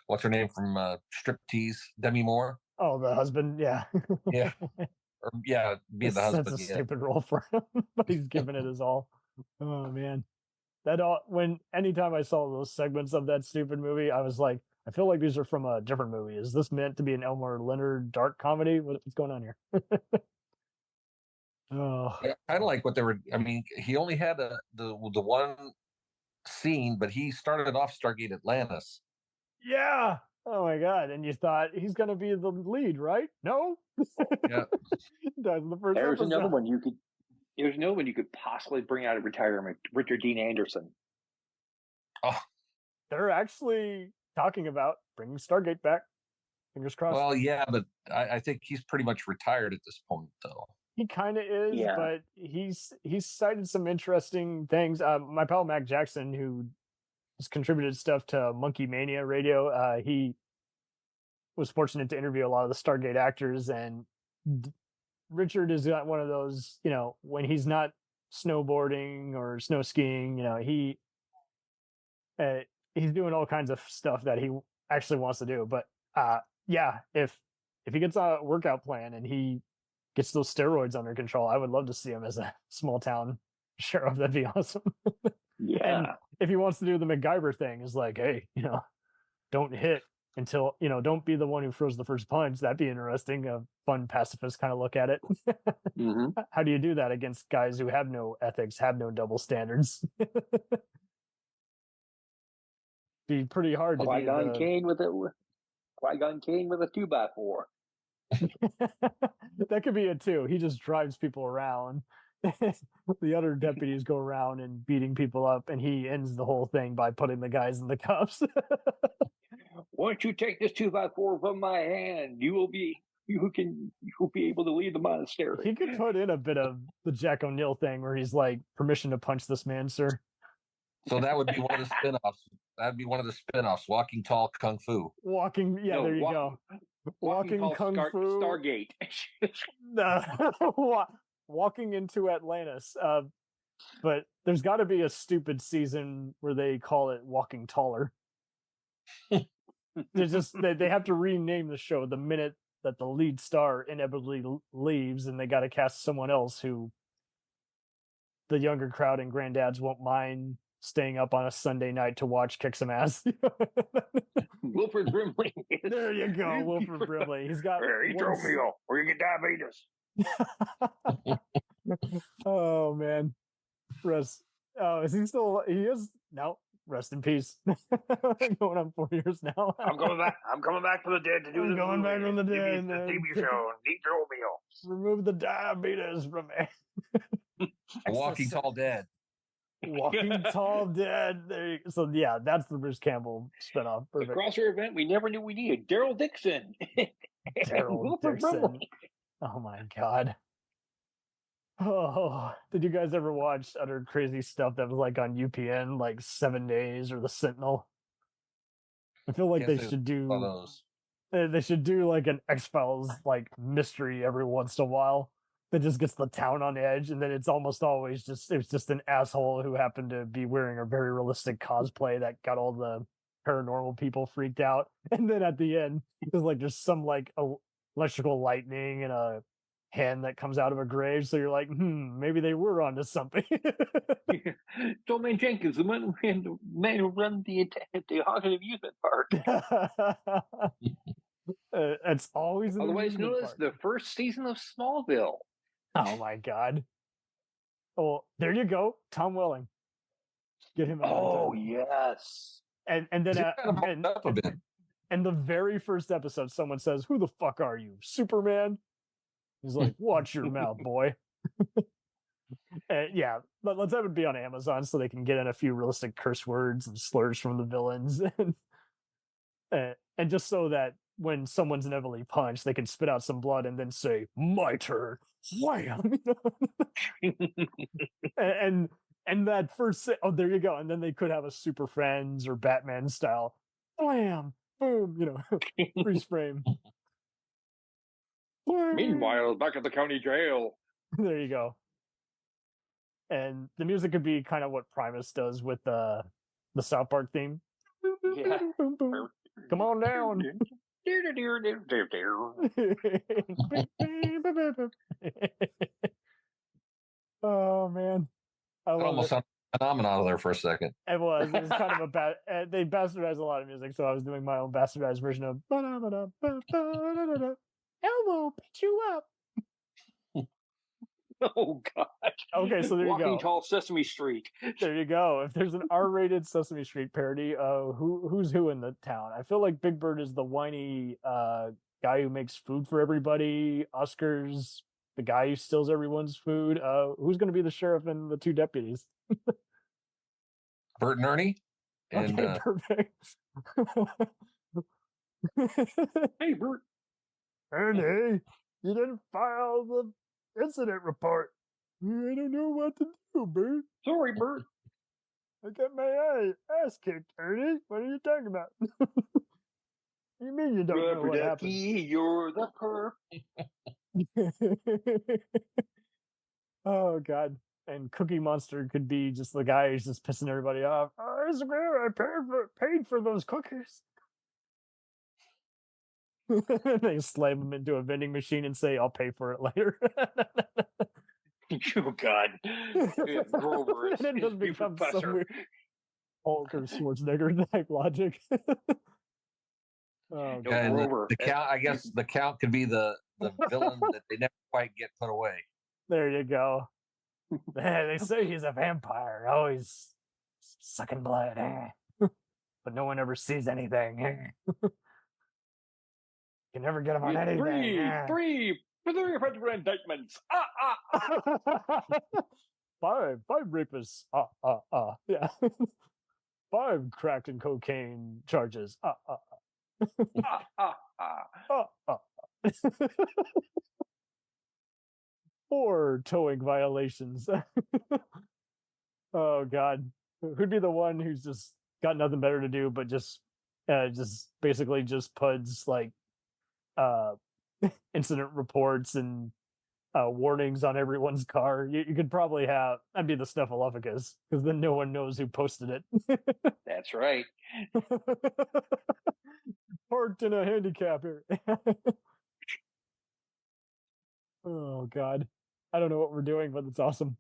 what's her name from Striptease, Demi Moore. Oh, the husband, yeah. Yeah. Or being the husband. That's a stupid role for him, but he's giving it his all. Oh man. Anytime I saw those segments of that stupid movie, I was like, I feel like these are from a different movie. Is this meant to be an Elmore Leonard dark comedy? What's going on here? Yeah, kind of like what they were. I mean, he only had the one scene, but he started off Stargate Atlantis. Yeah. Oh my god! And you thought he's going to be the lead, right? No. Yeah. There's another one you could. There's no one you could possibly bring out of retirement. Richard Dean Anderson. Oh, they're actually talking about bringing Stargate back. Fingers crossed. Well, yeah, but I think he's pretty much retired at this point, though. He kind of is, but he's cited some interesting things. My pal Mac Jackson, who has contributed stuff to Monkey Mania Radio, he was fortunate to interview a lot of the Stargate actors, and Richard is one of those, when he's not snowboarding or snow skiing, he's doing all kinds of stuff that he actually wants to do. But if he gets a workout plan and he gets those steroids under control, I would love to see him as a small town sheriff. That'd be awesome. Yeah. And if he wants to do the MacGyver thing, is like, hey, don't hit until, don't be the one who throws the first punch. That'd be interesting. A fun pacifist kind of look at it. Mm-hmm. How do you do that against guys who have no ethics, have no double standards? Be pretty hard to Qui-Gon Kane with a 2x4. That could be it too. He just drives people around. The other deputies go around and beating people up, and he ends the whole thing by putting the guys in the cuffs. Why don't you take this 2x4 from my hand? You will be you'll be able to leave the monastery. He could put in a bit of the Jack O'Neill thing where he's like, "Permission to punch this man, sir." So that would be one of the spin-offs. That'd be one of the spin-offs, Walking Tall Kung Fu. Walking, yeah, No, there you go. Walking Tall Kung Fu. Stargate. Walking into Atlantis. But there's got to be a stupid season where they call it Walking Taller. They have to rename the show the minute that the lead star inevitably leaves, and they got to cast someone else who the younger crowd and granddads won't mind staying up on a Sunday night to watch kick some ass. Wilford Brimley. There you go, Wilford Brimley. He's got Eat oatmeal or you get diabetes. Oh man. Rest. Oh, is he still? He is. No. Rest in peace. Going on 4 years now. I'm coming back. I'm coming back from the dead to do I'm the going back from the dead. The TV show and eat your oatmeal. Remove the diabetes from me. Walking Tall Dead. Walking Tall Dead. So yeah, that's the Bruce Campbell spinoff. The crossover event we never knew we needed. Daryl Dixon. Daryl Dixon. Oh my god. Oh, did you guys ever watch other crazy stuff that was like on UPN, like 7 Days or The Sentinel? I feel like they should do those. They should do like an X-Files like mystery every once in a while that just gets the town on edge, and then it's almost always just an asshole who happened to be wearing a very realistic cosplay that got all the paranormal people freaked out. And then at the end, there's some like electrical lightning and a hand that comes out of a grave, so you're like, maybe they were onto something. Joel Jenkins, the man who runs the Haunted Amusement Park. It's always otherwise known as the first season of Smallville. Oh my god. Oh, there you go, Tom Welling. Get him. Oh yes. And then up a bit. And the very first episode, someone says, "Who the fuck are you, Superman?" He's like, "Watch your mouth, boy." Yeah, let's have it be on Amazon so they can get in a few realistic curse words and slurs from the villains, and just so that when someone's inevitably punched, they can spit out some blood and then say, "My turn." Wham! and that first, there you go. And then they could have a Super Friends or Batman style, wham, boom, freeze frame. Meanwhile, back at the county jail. There you go. And the music could be kind of what Primus does with the South Park theme. Yeah. Come on down. Oh man, I almost sounded phenomenal there for a second. It was kind of a bad. They bastardized a lot of music, so I was doing my own bastardized version of Elmo, pick you up. Oh god. Okay, so there you go. Walking Tall Sesame Street. There you go. If there's an R-rated Sesame Street parody, who's who in the town? I feel like Big Bird is the whiny guy who makes food for everybody. Oscar's the guy who steals everyone's food. Who's going to be the sheriff and the two deputies? Bert and Ernie. And, okay, perfect. Hey, Bert. Ernie, you didn't file the incident report. I don't know what to do, Bert. Sorry, Bert. I got my ass kicked, Ernie. What are you talking about? What do you mean you don't know what happened? You're the perp. Oh, God. And Cookie Monster could be just the guy who's just pissing everybody off. Oh, I paid for those cookies. They slam him into a vending machine and say, "I'll pay for it later." Oh God! Grover is Buford Pusser. So weird. Hulk or Schwarzenegger type logic. Oh, and the count. I guess the count could be the villain that they never quite get put away. There you go. They say he's a vampire. Oh, he's sucking blood, but no one ever sees anything. You never get him on anything. Three federal indictments. Five rapists. Yeah. 5 crack and cocaine charges. 4 towing violations. Oh God, who'd be the one who's just got nothing better to do but just basically just puts like incident reports and warnings on everyone's car? You could probably have that'd be the Snuffleupagus, because then no one knows who posted it. That's right. Parked in a handicap area. Oh God, I don't know what we're doing, but it's awesome.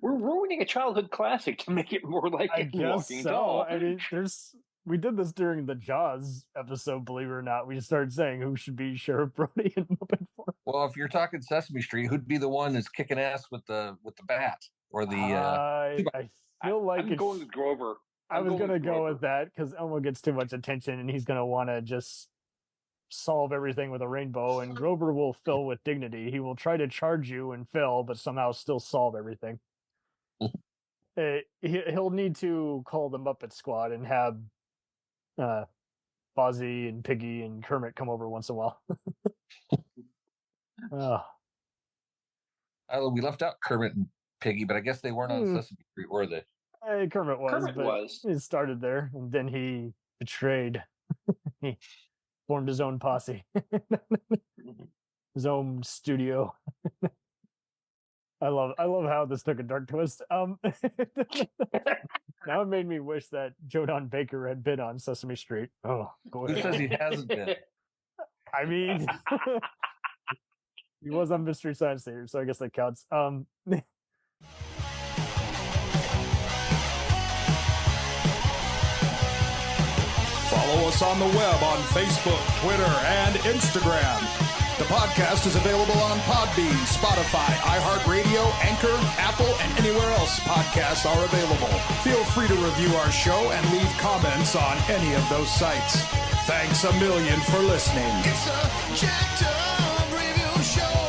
We're ruining a childhood classic to make it more like I guess Walking so. Tall. I mean, we did this during the Jaws episode, believe it or not. We just started saying who should be Sheriff Brody and Muppet 4. Well, if you're talking Sesame Street, who'd be the one that's kicking ass with the bat or the? I feel like I'm going with Grover. I was going to go with that because Elmo gets too much attention and he's going to want to just solve everything with a rainbow, and Grover will fill with dignity. He will try to charge you and fill, but somehow still solve everything. He'll need to call the Muppet Squad and have Fozzie and Piggy and Kermit come over once in a while. We left out Kermit and Piggy, but I guess they weren't on Sesame Street, were they? Kermit was. He started there, and then he betrayed. He formed his own posse, his own studio. I love how this took a dark twist. Now it made me wish that Joe Don Baker had been on Sesame Street. Oh, boy. Who says he hasn't been? I mean, he was on Mystery Science Theater, so I guess that counts. Follow us on the web on Facebook, Twitter, and Instagram. The podcast is available on Podbean, Spotify, iHeartRadio, Anchor, Apple, and anywhere else podcasts are available. Feel free to review our show and leave comments on any of those sites. Thanks a million for listening. It's a jacked up review show.